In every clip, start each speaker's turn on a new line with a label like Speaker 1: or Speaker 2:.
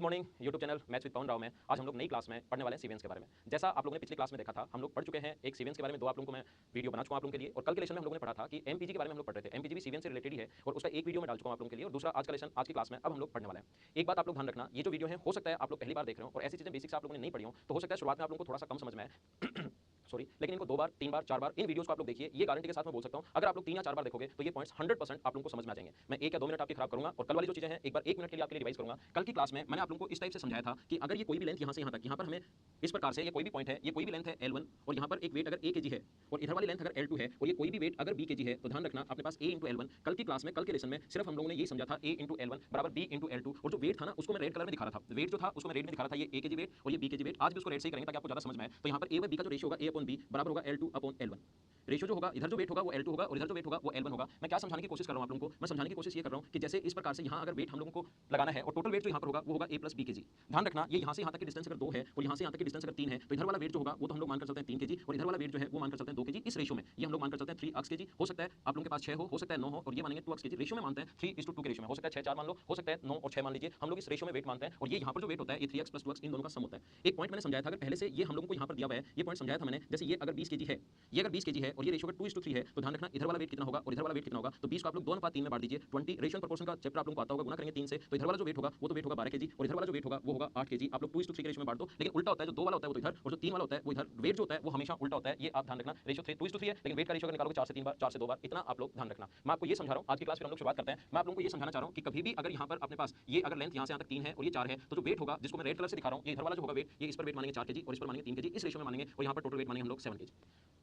Speaker 1: Morning YouTube channel maths with Pavan Rao में आज हम लोग नई क्लास में पढ़ने वाले हैं सीवेंस के बारे में। जैसा आप लोगों ने पिछली क्लास में देखा था, हम लोग पढ़ चुके हैं एक सीवेंस के बारे में, दो आप लोगों को मैं वीडियो बना चुका हूं आप लोगों के लिए। और कल के लेसन में हम लोगों ने पढ़ा था कि एमपीजी के बारे में हम लोग पढ़ रहे थे। एमपीजी भी सीवेंस से रिलेटेड ही है और उसका एक वीडियो मैं डाल चुका हूं आप लोगों के लिए। और दूसरा आज का लेसन आज की क्लास में अब हम लोग पढ़ने वाले हैं। एक बात आप लोग ध्यान रखना, ये जो वीडियो है हो सकता है आप लोग पहली बार देख रहे हो और ऐसी चीजें बेसिक्स आप लोगों ने नहीं पढ़ी हो, तो हो सकता है शुरुआत में आप लोगों को थोड़ा सा कम समझ में आए सॉरी, लेकिन इनको 2 बार 3 बार 4 बार इन वीडियोस को आप लोग देखिए, ये गारंटी के साथ मैं बोल सकता हूं, अगर आप लोग 3 या 4 बार देखोगे तो ये पॉइंट्स 100% आप लोगों को समझ में आ जाएंगे। मैं 1 या 2 मिनट आपके खराब करूंगा और कल वाली जो चीजें हैं एक बार 1 मिनट के लिए आपके लिए रिवाइज करूंगा। कल की क्लास में मैंने आप लोगों को इस टाइप से समझाया था कि अगर ये कोई भी लेंथ यहां से यहां तक, यहां पर हमें इस प्रकार से ये कोई भी पॉइंट है, ये कोई भी लेंथ है L1 और यहां पर एक वेट अगर a kg है और इधर वाली लेंथ अगर L2 है और ये कोई भी वेट अगर b kg है, तो ध्यान रखना अपने पास a × L1। कल की क्लास में, कल के लेसन में सिर्फ हम लोगों ने यही समझा था a × L1 बराबर b × L2 और जो वेट था ना उसको मैं रेड कलर में दिखा रहा था। वेट जो था उसको मैं रेड में दिखा रहा था, ये a kg वेट और ये b kg वेट। आज भी उसको रेड से ही करेंगे ताकि आपको ज्यादा समझ में आए। तो यहां पर a/b का जो रेशियो होगा a/b बराबर होगा L2/L1। रेशियो जो होगा, इधर जो वेट होगा वो L2 होगा और इधर जो वेट होगा वो L1 होगा। मैं क्या समझाने की कोशिश कर रहा हूं आप लोगों को, मैं समझाने की कोशिश ये कर रहा हूं कि जैसे इस प्रकार से यहां अगर वेट हम लोगों को लगाना है और टोटल वेट जो यहां पर होगा वो होगा a + b kg। ध्यान रखना ये यहां से यहां तक की डिस्टेंस अगर 2 है और यहां से यहां तक की डिस्टेंस अगर 3 है, तो इधर वाला वेट जो होगा वो तो हम लोग मान कर चलते हैं 3 kg और इधर वाला वेट जो है वो मान कर चलते हैं 2 kg। इस रेशियो में ये हम लोग मान कर चलते हैं 3 kg। हो सकता है आप लोगों के पास 6 हो सकता है 9 हो और ये मानेंगे 2 kg। रेशियो में मानते हैं 3:2 के रेशियो में। हो सकता है 6 4 मान लो, हो सकता है 9 और 6 मान लीजिए। हम लोग इस रेशियो में वेट मानते हैं और ये यहां पर जो वेट होता है ये 3x + 2x इन दोनों का सम होता है। एक पॉइंट मैंने समझाया था, अगर पहले से ये हम लोगों को यहां पर दिया हुआ है, ये पॉइंट समझाया था मैंने। जैसे ये अगर 20 kg है, ये अगर 20 kg है और ये रेशियो अगर 2:3 है, तो ध्यान रखना इधर वाला वेट कितना होगा और इधर वाला वेट कितना होगा। तो 20 को आप लोग 2:3 में बांट दीजिए। 20 रेशियो प्रोपोर्शन का चैप्टर आप लोगों को आता होगा, गुना करेंगे 3 से, तो इधर वाला जो वेट होगा वो तो वेट होगा 12 kg और इधर वाला जो वेट होगा वो होगा 8 kg। आप लोग 2:3 के रेशियो में बांट दो, लेकिन उल्टा होता है, जो 2 वाला होता है वो तो इधर और जो 3 वाला होता है वो इधर। वेट जो होता है वो हमेशा उल्टा होता है, ये आप ध्यान रखना। रेशियो 2:3 है, लेकिन वेट का रेशियो अगर निकालोगे 4 से 3 बार, 4 से 2 बार, इतना आप लोग ध्यान रखना। मैं आपको ये समझा रहा हूं। आज की क्लास फिर हम लोग शुरुआत करते हैं। मैं आप लोगों को ये समझाना चाह रहा हूं कि कभी भी अगर यहां पर अपने पास ये अगर लेंथ यहां से यहां तक 3 है और ये 4 है, तो जो वेट होगा जिसको मैं रेड कलर से दिखा रहा हूं, ये इधर वाला जो होगा वेट, ये इस पर वेट मानेंगे 4 kg और इस पर मानेंगे 3 kg। इस रेशियो में मानेंगे और यहां पर टोटल वेट मानेंगे हम लोग 7 kg।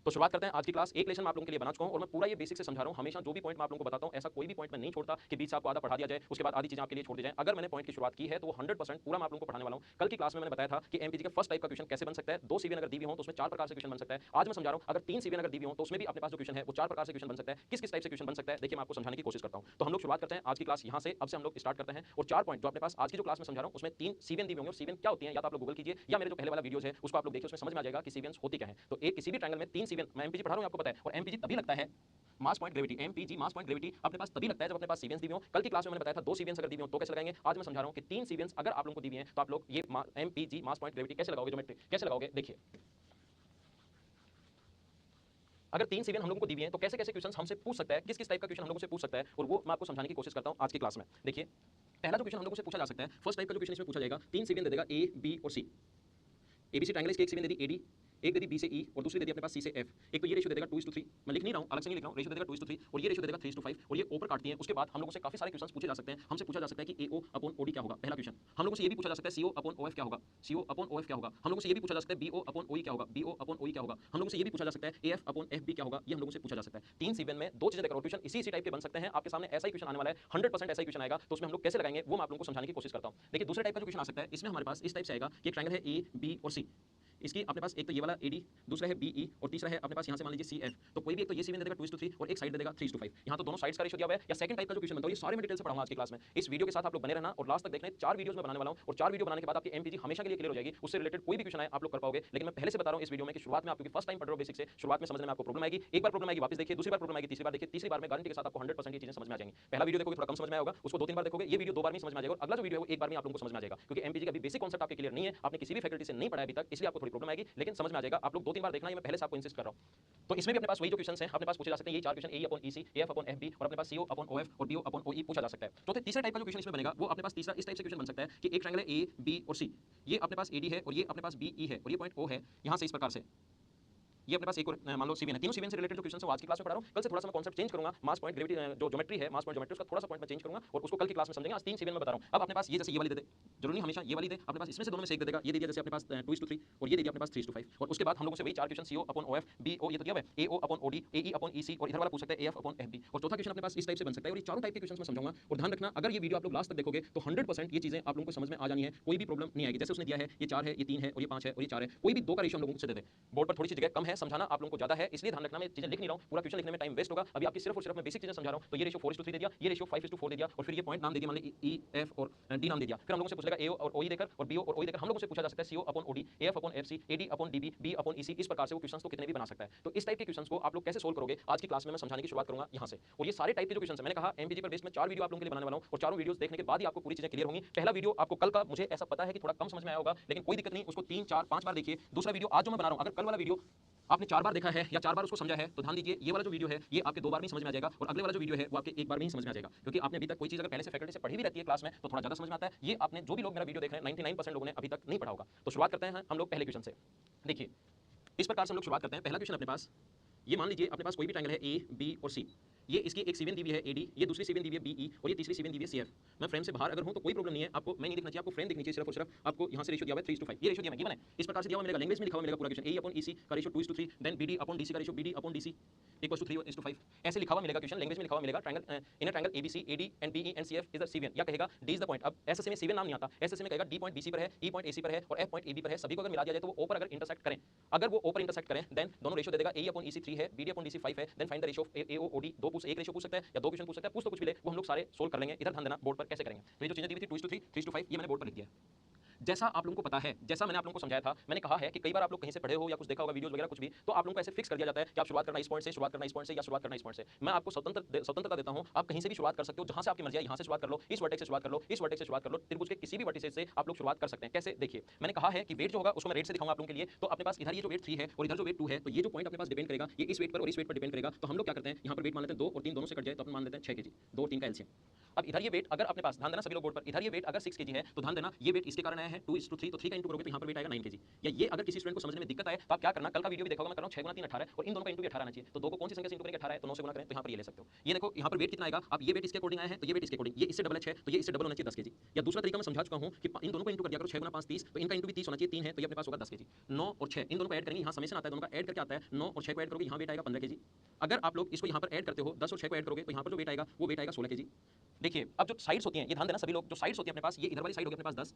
Speaker 1: तो शुरुआत करते हैं आज की क्लास। एक लेसन मैं आप लोगों के लिए बना चुका हूं और मैं पूरा ये बेसिक से समझा रहा हूं। हमेशा जो भी पॉइंट मैं आप लोगों को बताता हूं, ऐसा कोई भी पॉइंट मैं नहीं छोड़ता कि बीच से आपको आधा पढ़ा दिया जाए उसके बाद आधी चीजें आपके लिए छोड़ दी जाए। अगर मैंने पॉइंट की शुरुआत की है तो वो 100% पूरा मैं आप लोगों को पढ़ाने वाला हूं। कल की क्लास में मैंने बताया था कि एमपीजी के फर्स्ट टाइप का क्वेश्चन कैसे बन सकता है। 2 सीवीएन अगर दी हुई हो तो उसमें 4 प्रकार से क्वेश्चन बन सकता है। आज मैं समझा रहा हूं अगर 3 सीवीएन अगर दी हुई हो तो उसमें भी अपने पास जो क्वेश्चन है वो 4 प्रकार से क्वेश्चन बन सकता है। किस किस टाइप से क्वेश्चन बन सकता है देखिए मैं आपको समझाने की कोशिश करता हूं। तो हम लोग शुरुआत करते हैं आज की क्लास यहां से। अब से हम लोग स्टार्ट करते हैं और 4 पॉइंट जो अपने पास आज की जो क्लास में समझा रहा हूं उसमें 3 सीवीएन दी हुई होंगे। और सीवीएन क्या होती है या तो आप लोग गूगल कीजिए या मेरे जो पहले वाला वीडियोस है उसको आप लोग देखिए, उसमें समझ में आ जाएगा कि सीवीएन होती क्या है। तो एक किसी भी ट्रायंगल में 3 सीवीएन, मैं एमपीजी पढ़ा रहा हूं आपको पता है, और एमपीजी तभी लगता है मास पॉइंट ग्रेविटी। एमपीजी मास पॉइंट ग्रेविटी अपने पास तभी लगता है जब अपने पास सीवीएंस दी हुई हो। कल की क्लास में मैंने बताया था 2 सीवीएंस अगर दी हुई हो तो कैसे लगाएंगे। आज मैं समझा रहा हूं कि 3 सीवीएंस अगर आप लोगों को दी हुई हैं तो आप लोग ये एमपीजी मास पॉइंट ग्रेविटी कैसे लगाओगे, ज्योमेट्री कैसे लगाओगे। देखिए अगर 3 सीवीएन हम लोगों को दी हुई हैं तो कैसे कैसे क्वेश्चन हमसे पूछ सकता है, किस किस टाइप का क्वेश्चन हम लोगों से पूछ सकता है, और वो मैं आपको समझाने की कोशिश करता हूं आज की क्लास में। देखिए पहला जो क्वेश्चन हम लोगों से पूछा जा सकता है, फर्स्ट टाइप का जो क्वेश्चन इसमें पूछा जाएगा, 3 सीवीएन दे देगा ए बी और सी। एबीसी ट्रायंगल इसकी एक सीवीएन दे दी एडी, एक दे दी बी से ई और दूसरी दे दी अपने पास सी से एफ। एक तो ये रेशियो दे देगा 2:3, मैं लिख नहीं रहा हूं, अलग से नहीं लिख रहा हूं, रेशियो दे देगा 2:3 और ये रेशियो दे देगा 3:5 और ये ऊपर काटती है। उसके बाद हम लोगों से काफी सारे क्वेश्चंस पूछे जा सकते हैं। हमसे पूछा जा सकता है कि AO/OD क्या होगा, पहला क्वेश्चन। हम लोगों से ये भी पूछा जा सकता है CO/OF क्या होगा, CO/OF क्या होगा। हम लोगों से ये भी पूछा जा सकता है BO/OE क्या होगा, BO/OE क्या होगा। हम लोगों से ये भी पूछा जा सकता है AF/FB क्या होगा, ये हम लोगों से पूछा जा सकता है। 3 सीवीएन में 2 चीजें देकर क्वेश्चन इसी टाइप के बन सकते हैं। आपके सामने ऐसा ही क्वेश्चन आने वाला है, 100% ऐसा ही क्वेश्चन आएगा। तो उसमें हम लोग कैसे लगाएंगे वो मैं आप लोगों को समझाने की कोशिश करता हूं। देखिए दूसरे टाइप का जो क्वेश्चन आ सकता है, इसमें हमारे पास इस टाइप से आएगा कि एक ट्रायंगल है ए बी और सी। इसकी अपने पास एक तो ये वाला AD, दूसरा है BE और तीसरा है अपने पास यहाँ से मान लीजिए CF। तो कोई भी एक तो ये सीवीएन दे देगा 2:3 और एक साइड दे देगा 3:5। यहाँ तो दोनों साइड्स का रेशियो दिया हुआ है। या सेकंड टाइप का जो क्वेश्चन बनता है, ये सारे मैं डिटेल से पढ़ाऊंगा आज की क्लास में। इस वीडियो के साथ आप लोग बने रहना और लास्ट तक देखना। 4 वीडियोस में बनाने वाला हूं और 4 वीडियो बनाने के बाद आपकी एमपीजी हमेशा के लिए क्लियर हो जाएगी। उससे रिलेटेड कोई भी क्वेश्चन आए आप लोग कर पाओगे। लेकिन मैं पहले से बता रहा हूं इस वीडियो में कि शुरुआत में आप क्योंकि फर्स्ट टाइम पढ़ रहे हो बेसिक से, शुरुआत में समझने में आपको प्रॉब्लम आएगी। एक बार प्रॉब्लम आएगी वापस देखिए, दूसरी बार प्रॉब्लम आएगी, तीसरी बार देखिए, तीसरी बार में गारंटी के साथ आपको 100% ये चीजें समझ में आ जाएंगी। पहला वीडियो देखोगे थोड़ा कम समझ में आएगा, उसको 2-3 बार देखोगे, ये वीडियो 2 बार में समझ में आ जाएगा और अगला जो वीडियो है वो एक बार में आप लोगों को समझ में आ जाएगा। क्योंकि एमपीजी का भी बेसिक कांसेप्ट आपके क्लियर नहीं है, आपने किसी भी फैकल्टी से नहीं पढ़ा है अभी तक, इसलिए आपको थोड़ी प्रॉब्लम आएगी, लेकिन समझ में आ जाएगा। आप लोग 2-3 बार देखना, ये मैं पहले से आपको इंसिस्ट कर रहा हूं। तो इसमें भी अपने पास वही जो क्वेश्चंस हैं अपने पास पूछे जा सकते हैं, ये 4 क्वेश्चन AE/EC, AF/FB और अपने पास CO/OF और BO/OE पूछा जा सकता है। तो तीसरा टाइप का जो क्वेश्चन इसमें बनेगा वो अपने पास तीसरा इस टाइप से क्वेश्चन बन सकता है कि एक ट्रायंगल है A B और C, ये अपने पास AD है और ये अपने पास BE है और ये पॉइंट O है। यहां से इस प्रकार से ये अपने पास एक और मान लो सीवीएन है। तीनों सीवीएन से रिलेटेड जो क्वेश्चन है वो आज की क्लास में पढ़ा रहा हूं। कल से थोड़ा सा मैं कांसेप्ट चेंज करूंगा, मास पॉइंट ग्रेविटी जो ज्योमेट्री है, मास पॉइंट ज्योमेट्री उसका थोड़ा सा पॉइंट मैं चेंज करूंगा और उसको कल की क्लास में समझेंगे। आज 3 सीवीएन में बता रहा हूं। अब अपने पास ये जैसे ये वाली दे दे, जरूरी नहीं हमेशा ये वाली दे, अपने पास इसमें से दोनों में से एक दे देगा। ये दे दिया जैसे अपने पास 2:3 और ये दे दिया अपने पास 3:5 और उसके बाद हम लोगों से वही 4 क्वेश्चन CO/OF BO ये तो दिया हुआ है, AO/OD AE/EC और इधर वाला पूछ सकता है AF/FB और चौथा क्वेश्चन अपने पास इस टाइप से बन सकता है। और ये चारों टाइप के क्वेश्चंस मैं समझाऊंगा और ध्यान रखना अगर ये वीडियो आप लोग लास्ट तक देखोगे तो 100% ये चीजें आप लोगों को समझ में आ जानी है, कोई भी प्रॉब्लम नहीं आएगी। जैसे उसने दिया है ये 4 है, ये 3 है और ये 5 है और ये 4 है, कोई भी 2 का रेशियो हम लोगों से दे दे। बोर्ड पर थोड़ी सी जगह कम है समझाना आप लोगों को ज्यादा है, इसलिए ध्यान रखना, मैं चीजें लिख नहीं रहा हूं, पूरा क्वेश्चन लिखने में टाइम वेस्ट होगा। अभी आपकी सिर्फ और सिर्फ मैं बेसिक चीजें समझा रहा हूं। तो ये रेशियो 4:3 दे दिया, ये रेशियो 5:4 दे दिया, और फिर ये पॉइंट नाम दे दिया, मान लीजिए ई एफ और डी नाम दे दिया। फिर हम लोगों से पूछेगा एओ और ओई देकर और बीओ और ओई देकर हम लोगों से पूछा जा सकता है CO upon OD, F upon FC, AD upon DB, B upon EC. इस प्रकार से वो क्वेश्चंस को कितने भी बना सकता है। तो इस टाइप के क्वेश्चंस को आप लोग कैसे सोल्व करोगे, आज की क्लास में मैं समझाने की शुरुआत करूंगा यहां से। और ये सारे टाइप के जो क्वेश्चंस है, मैंने कहा एमपीजी पर बेस में 4 वीडियो आप लोगों के लिए बनाने वाला हूं, और चारों वीडियोस देखने के बाद ही आपको पूरी चीजें क्लियर होंगी। पहला वीडियो आपको कल का, मुझे ऐसा पता है कि थोड़ा कम समझ में आया होगा, लेकिन कोई दिक्कत नहीं, उसको 3 4 5 बार देखिए। दूसरा वीडियो आज जो मैं बना रहा हूं, अगर कल वाला वीडियो आपने 4 बार देखा है या 4 बार उसको समझा है, तो ध्यान दीजिए ये वाला जो वीडियो है ये आपके 2 बार में समझ में आ जाएगा, और अगले वाला जो वीडियो है वो आपके 1 बार में ही समझ में आ जाएगा, क्योंकि आपने अभी तक कोई चीज अगर पहले से फैकल्टी से पढ़ी भी रहती है क्लास में तो थोड़ा ज्यादा समझ में आता है। ये आपने जो भी लोग मेरा वीडियो देख रहे हैं 99% लोगों ने अभी तक नहीं पढ़ा होगा। तो शुरुआत करते हैं हम लोग पहले क्वेश्चन से। देखिए इस प्रकार से हम लोग शुरुआत करते हैं। पहला क्वेश्चन अपने पास, ये मान लीजिए अपने पास कोई भी ट्रायंगल है ए बी और सी, ये इसकी एक सीवेन दी हुई है एडी, ये दूसरी सीवेन दी हुई है बीई, और ये तीसरी सीवेन दी हुई है सीएफ। मैं फ्रेम से बाहर अगर हूं तो कोई प्रॉब्लम नहीं है, आपको मैं नहीं दिखना चाहिए, आपको फ्रेम दिखनी चाहिए सिर्फ और सिर्फ। आपको यहां से रेशियो दिया हुआ है 3:5, ये रेशियो दिया हुआ है, इस प्रकार से दिया हुआ मिलेगा, लैंग्वेज में लिखा हुआ मिलेगा पूरा क्वेश्चन। ए अपॉन ईसी का ratio 2:3, then BD upon DC का ratio BD upon DC equals to 3:5, ऐसे लिखा हुआ मिलेगा क्वेश्चन, लैंग्वेज में लिखा हुआ मिलेगा। Triangle inner triangle ABC AD and BE and CF is the cevian, या कहेगा डी इज द पॉइंट। अब एसएससी में सीवेन नाम नहीं आता, एसएससी में कहेगा डी पॉइंट बीसी पर है, ई पॉइंट एसी पर है और एफ पॉइंट एबी पर है। सभी को अगर मिला दिया जाए तो वो ओ पर अगर इंटरसेक्ट करें, अगर वो ओ पर इंटरसेक्ट करें, देन दोनों रेशियो दे देगा। ए अपॉन ईसी 3 है, बीडी अपॉन डीसी 5 है, then find the ratio of AO OD. दो पूछ, एक रेशियो पूछ सकता है या दो क्वेश्चन पूछ सकता है, पूछ तो कुछ भी ले, वो हम लोग सारे सोल्व कर लेंगे। इधर ध्यान देना बोर्ड पर कैसे करेंगे। तो ये जो चीजें दी हुई थी 2:3, 3:5, ये मैंने बोर्ड पर लिख दिया। जैसा आप लोगों को पता है, जैसा मैंने आप लोगों को समझाया था, मैंने कहा है कि कई बार आप लोग कहीं से पढ़े हो या कुछ देखा होगा वीडियोस वगैरह कुछ भी, तो आप लोगों को ऐसे फिक्स कर दिया जाता है कि आप शुरुआत करना इस पॉइंट से, शुरुआत करना इस पॉइंट से, या शुरुआत करना इस पॉइंट से। मैं आपको स्वतंत्रता देता हूं, आप कहीं से भी शुरुआत कर सकते हो, जहां से आपकी मर्जी है, यहां से शुरुआत कर लो, इस वर्टेक्स से शुरुआत कर लो, इस वर्टेक्स से शुरुआत कर लो, त्रिभुज के किसी भी वर्टिसेस से आप लोग शुरुआत कर सकते हैं। कैसे, देखिए मैंने कहा है कि वेट जो होगा उसको मैं रेट से दिखाऊंगा आप लोगों के लिए। तो अपने पास इधर ये जो वेट 3 है और इधर जो वेट 2 है, तो ये जो पॉइंट अपने पास डिपेंड करेगा, ये इस वेट पर और इस वेट पर डिपेंड करेगा। तो हम लोग क्या करते हैं, यहाँ पर वेट मान लेते हैं 2 और 3 दोनों से कट जाए तो अपन मान लेते हैं 6 kg, 2 और 3 का एलसीएम। अब इधर ये वेट अगर अपने पास, ध्यान देना सभी लोग बोर्ड पर, इधर ये वेट अगर 6 kg है तो ध्यान देना ये वेट इसके कारण आया है 2:3, तो 3 का इंटू करोगे तो यहाँ पर वेट आएगा 9 kg। या ये अगर किसी स्टूडेंट को समझने में दिक्कत आए तो आप क्या करना, कल का वीडियो भी देखोगे, मैं कर रहा हूं 6 × 3 18 और इन दोनों का इंटू भी 18 आना चाहिए। तो दो को कौन सी संख्या से इंटू करेंगे, 18 है तो 9 से गुणा करें, तो यहाँ पर ये ले सकते हो। ये देखो यहाँ पर वेट कितना आएगा, अब ये वेट इसके अकॉर्डिंग आया है तो ये वेट इसके अकॉर्डिंग, ये इससे डबल है 6 तो ये इससे डबल होना चाहिए 10 kg। या दूसरा तरीका मैं समझा चुका हूं कि इन दोनों को इंटू कर दिया करो, 6 × 5 30, तो इनका इंटू भी 30 होना चाहिए, 3 है तो ये अपने पास होगा 10 kg। 9 और 6 इन दोनों को ऐड करेंगे, यहाँ समेशन आता है, दोनों का ऐड करके आता है, 9 और 6 को ऐड करोगे यहाँ वेट आएगा 15 kg। अगर आप लोग इसको यहाँ पर ऐड करते हो 10 और 6 को ऐड करोगे तो यहाँ पर जो वेट आएगा वो वेट आएगा 16 kg। देखिए अब जो साइड्स होती हैं, ये ध्यान देना सभी लोग, जो साइड्स होती है अपने पास, ये इधर वाली साइड होगी अपने पास 10,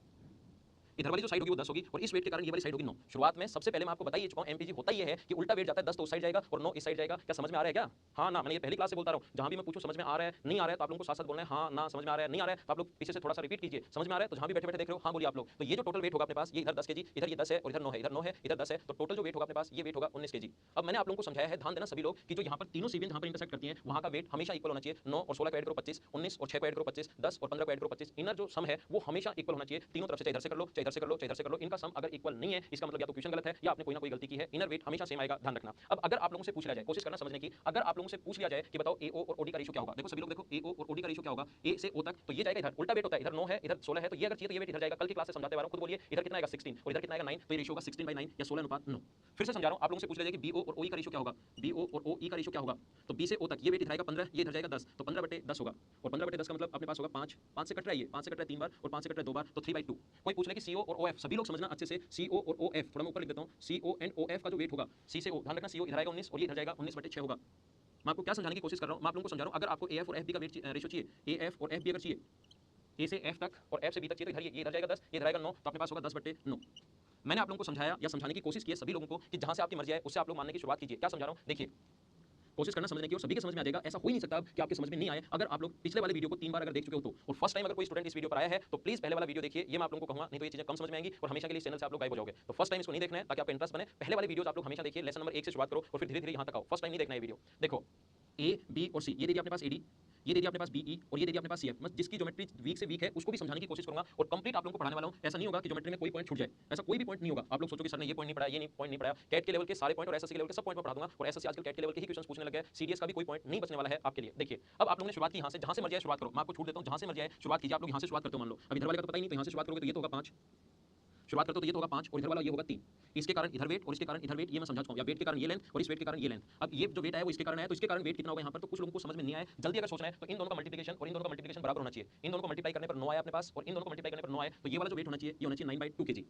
Speaker 1: इधर वाली जो साइड होगी वो 10 होगी, और इस वेट के कारण ये वाली साइड होगी 9। शुरुआत में सबसे पहले मैं आपको बता ही चुका हूं, एमपीजी होता ही है कि उल्टा वेट जाता है, 10 तो उस साइड जाएगा और 9 इस साइड जाएगा। क्या समझ में आ रहा है क्या? हाँ ना, मैंने ये पहली क्लास से बोलता रहा हूं, जहां भी मैं पूछूं समझ में आ रहा है नहीं आ रहा है तो आप लोगों को साथ साथ बोलना है हाँ ना, समझ में आ रहा है नहीं आ रहा है तो आप लोग पीछे से थोड़ा सा रिपीट कीजिए, समझ में आ रहा है तो जहां भी बैठे बैठे देख रहे हो हाँ बोलिए आप लोग। तो ये जो टोटल वेट होगा अपने पास, ये इधर 10 kg, इधर ये 10 है और इधर 9 है, इधर 9 है इधर 10 है, तो टोटल जो वेट होगा अपने पास ये वेट होगा 19 kg। अब मैंने आप लोगों को समझाया है, ध्यान देना सभी लोग, कि जो यहाँ पर तीनों सीवेन जहां पर इंटरसेक्ट करती हैं वहां का वेट हमेशा इक्वल होना चाहिए। 9 और 16 को ऐड करो 25, 19 और 6 को ऐड करो 25, 10 और 15 को ऐड करो 25, इनर जो सम है वो हमेशा इक्वल होना चाहिए तीनों तरफ से, चाहे इधर से कर लो, चाहे इधर से कर लो, चाहे इधर से कर लो, इनका सम अगर इक्वल नहीं है इसका मतलब या तो क्वेश्चन गलत है या आपने कोई ना कोई गलती की है। इनर वेट हमेशा सेम आएगा, ध्यान रखना। अब अगर आप लोगों से पूछ लिया जाए, कोशिश करना समझने की, अगर आप लोगों से पूछ लिया जाए कि बताओ एओ और ओडी का रेशियो क्या होगा, देखो सभी लोग देखो एओ और ओडी का रेशियो क्या होगा, ए से ओ तक, तो ये जाएगा इधर, उल्टा वेट होता है, इधर 9 है इधर 16 है, तो ये अगर चाहिए तो ये वेट इधर जाएगा। कल की क्लास से समझाते आ रहा हूं, खुद बोलिए इधर कितना आएगा 16 और इधर कितना आएगा 9, तो ये रेशियो होगा 16/9 या 16:9। फिर से समझा रहा हूं, आप लोगों से पूछ लिया जाए कि बीओ और ओई का रेशियो क्या होगा, बीओ और ओई का रेशियो क्या होगा, तो बी से ओ तक ये वेट इधर आएगा 15, ये इधर जाएगा 10, तो 15/10 होगा, और 15/10 का मतलब अपने पास होगा 5, 5 से कट रहा है, ये 5 से कट रहा है 3 बार और 5 से कट रहा है 2 बार, तो 3/2। कोई पूछ ले कि सीओ और ओएफ, सभी लोग समझना अच्छे से, सीओ और ओएफ थोड़ा मैं ऊपर लिख देता हूं, सीओ एंड ओएफ का जो वेट होगा, सी से ओ, ध्यान रखना सीओ इधर आएगा 19 और ये इधर जाएगा 19/6 होगा। मैं आपको क्या समझाने की कोशिश कर रहा हूं, मैं आप लोगों को समझा रहा हूं, अगर आपको एएफ और एफबी का वेट रेशियो चाहिए, एएफ और एफबी अगर चाहिए, ए से एफ तक और एफ से बी तक चाहिए, तो इधर ये इधर जाएगा 10, ये इधर आएगा 9, तो अपने पास होगा 10/9। मैंने आप लोगों को समझाया या समझाने की कोशिश की है सभी लोगों को कि जहां से आपकी मर्जी आए उससे आप लोग मानने की शुरुआत कीजिए। क्या समझा रहा हूं, देखिए कोशिश करना समझने की, और सभी के समझ में आ जाएगा, ऐसा हो ही नहीं सकता कि आपके समझ में नहीं आए। अगर आप लोग पिछले वाले वीडियो को 3 बार अगर देख चुके हो तो, और फर्स्ट टाइम अगर कोई स्टूडेंट इस वीडियो पर आया है तो प्लीज पहले वाला वीडियो देखिए, ये मैं आप लोगों को कहूंगा, नहीं तो ये चीजें कम समझ में आएंगी और हमेशा के लिए चैनल से आप लोग गायब हो जाओगे। तो फर्स्ट टाइम इसको नहीं देखना है ताकि आपका इंटरेस्ट बने, पहले वाले वीडियोस आप लोग हमेशा देखिए, लेसन नंबर 1 से शुरुआत करो और फिर धीरे धीरे यहां तक आओ। फर्स्ट टाइम नहीं देखना है वीडियो। देखो ए बी और सी, ये दे दिया अपने पास एडी, ये दे दिया अपने पास बीई और ये दे दिया अपने पास सीएफ। मैं जिसकी ज्योमेट्री वीक से वीक है उसको भी समझाने की कोशिश करूंगा और कंप्लीट आप लोगों को पढ़ाने वाला हूं। ऐसा नहीं होगा कि ज्योमेट्री में कोई पॉइंट छूट जाए, ऐसा कोई भी पॉइंट नहीं होगा। आप लोग सोचोगे सर ने ये पॉइंट नहीं पढ़ाया, ये नहीं पॉइंट नहीं पढ़ाया, कैट के लेवल के सारे पॉइंट और एसएससी के लेवल के सब पॉइंट मैं पढ़ा दूंगा, और एसएससी आजकल कैट के लेवल के ही क्वेश्चंस पूछने लगे हैं, सीडीएस का भी कोई पॉइंट नहीं बचने वाला है आपके लिए। देखिए अब आप लोगों ने शुरुआत की यहां से, जहां से मर्जी आए शुरुआत करो, मैं आपको छूट देता हूं, जहां से मर्जी आए शुरुआत कीजिए। आप लोग यहां से शुरुआत करते हो, मान लो अब इधर वाले का तो पता ही नहीं, तो यहां से शुरुआत करोगे तो ये तो होगा 5, शुरुआत करते हो तो ये तो होगा 5 और इधर वाला ये होगा 3, इसके कारण इधर वेट और इसके कारण इधर वेट, ये मैं समझा चुका हूं, या वेट के कारण ये लेंथ और इस वेट के कारण ये लेंथ। अब ये जो वेट है वो इसके कारण है, तो इसके कारण वेट कितना होगा यहाँ पर, तो कुछ लोगों को समझ में नहीं आया, जल्दी अगर सोचना है तो इन दोनों का मल्टीप्लिकेशन और इन दोनों का मल्टीप्लिकेशन बराबर होना चाहिए। इन दोनों को मल्टीप्लाई करने पर 9 आया अपने पास और इन दोनों को मल्टीप्लाई करने पर 9 आए, तो ये वाला जो वेट होना चाहिए ये होना चाहिए 9/2 kg।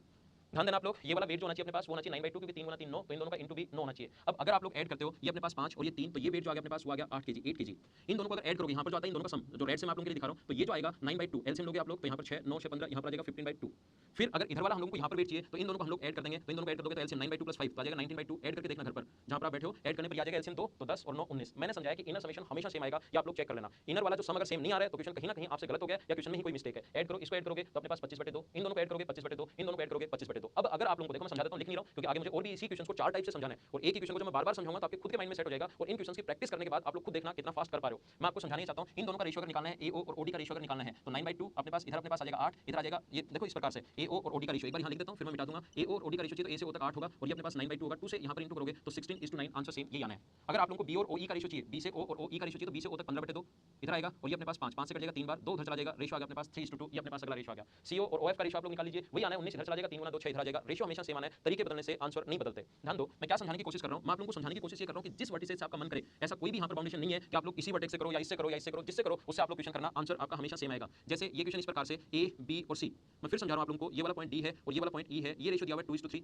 Speaker 1: ध्यान देना आप लोग, ये वाला वेट जो होना चाहिए अपने पास वो होना चाहिए 9/2 क्योंकि 3 गुना 3 9, तो इन दोनों का इनटू भी 9 होना चाहिए। अब अगर आप लोग ऐड करते हो, ये अपने पास 5 और ये 3, तो ये वेट जो आ गया अपने पास वो आ गया 8 केजी 8 केजी। इन दोनों को अगर ऐड करोगे, यहाँ पर जो आता है इन दोनों का सम, जो रेड से मैं आप लोगों के लिए दिखा रहा हूँ, तो ये जो आएगा 9/2 एलसीएम लोगे आप लोग, तो यहाँ पर 6 9 6 15, यहाँ पर आ जाएगा 15/2। फिर अगर इधर वाला हम लोगों को यहाँ पर वेट चाहिए, तो इन दोनों को हम लोग ऐड कर देंगे, तो इन दोनों को ऐड कर दोगे तो एलसीएम 9/2 + 5 तो आ जाएगा 19/2। ऐड करके देखना घर पर जहाँ पर आप बैठे हो, ऐड करने पर आ जाएगा एलसीएम 2, तो 10 और 9 19। मैंने समझाया कि इनर समेशन हमेशा सेम आएगा, ये आप लोग चेक कर लेना। इनर वाला जो सम अगर सेम नहीं आ रहा है तो क्वेश्चन कहीं ना कहीं आपसे गलत हो गया या क्वेश्चन में ही कोई मिस्टेक है। ऐड करो, इसको ऐड करोगे तो अपने पास 25/2, इन दोनों को ऐड करोगे 25/2, इन दोनों को ऐड करोगे 25/2। अब अगर आप लोगों को देखो मैं समझा देता हूं, लिख नहीं रहा हूं क्योंकि आगे मुझे और भी इसी क्वेश्चन को 4 टाइप से समझाना है, और एक ही क्वेश्चन को जब मैं बार-बार समझाऊंगा तो आपके खुद के माइंड में सेट हो जाएगा, और इन क्वेश्चंस की प्रैक्टिस करने के बाद आप लोग खुद देखना कितना फास्ट कर पा रहे हो। मैं आपको समझाना ही चाहता हूं, इन दोनों का रेशियो अगर निकालना है, एओ और ओडी का रेशियो अगर निकालना है, तो 9/2 अपने पास इधर अपने पास आ जाएगा 8, इधर आ जाएगा, ये देखो इस प्रकार से एओ और ओडी का रेशियो एक बार यहां लिख देता हूं, फिर मैं मिटा दूंगा। एओ और ओडी का रेशियो चाहिए तो ए से ओ तक 8 होगा, और ये अपने पास 9/2 होगा, 2 से यहां पर इंटू करोगे तो 16:9, आंसर सेम ये आना है। अगर आप लोगों को बी और ओई का रेशियो चाहिए, बी से ओ और ओई का रेशियो चाहिए, तो बी से ओ तक 15/2 इधर आएगा, और ये अपने पास 5 5 से कट जाएगा 3 बार, 2 उधर चला जाएगा, रेशियो आ गया अपने पास 3:2, ये अपने पास अगला रेशियो आ गया। सीओ और ओएफ का रेशियो आप लोग निकाल लीजिए, वही आना है 19, इधर चला जाएगा 3 गुना 2 6 इधर आ जाएगा, रेशियो हमेशा सेम आना है, तरीके बदलने से आंसर नहीं बदलते। ध्यान दो, मैं क्या समझाने की कोशिश कर रहा हूं, मैं आप लोगों को समझाने की कोशिश ये कर रहा हूं कि जिस वर्टिसेस से आपका मन करे, ऐसा कोई भी यहां पर बाउंडेशन नहीं है कि आप लोग इसी वर्टेक्स से करो या इससे करो या इससे करो, जिससे करो उससे आप लोग क्वेश्चन करना, आंसर आपका हमेशा सेम आएगा। जैसे ये क्वेश्चन इस प्रकार से ए बी और सी, मैं फिर समझा रहा हूं आप लोगों को, ये वाला पॉइंट डी है और ये वाला पॉइंट ई है, ये रेशियो दिया हुआ है 2:3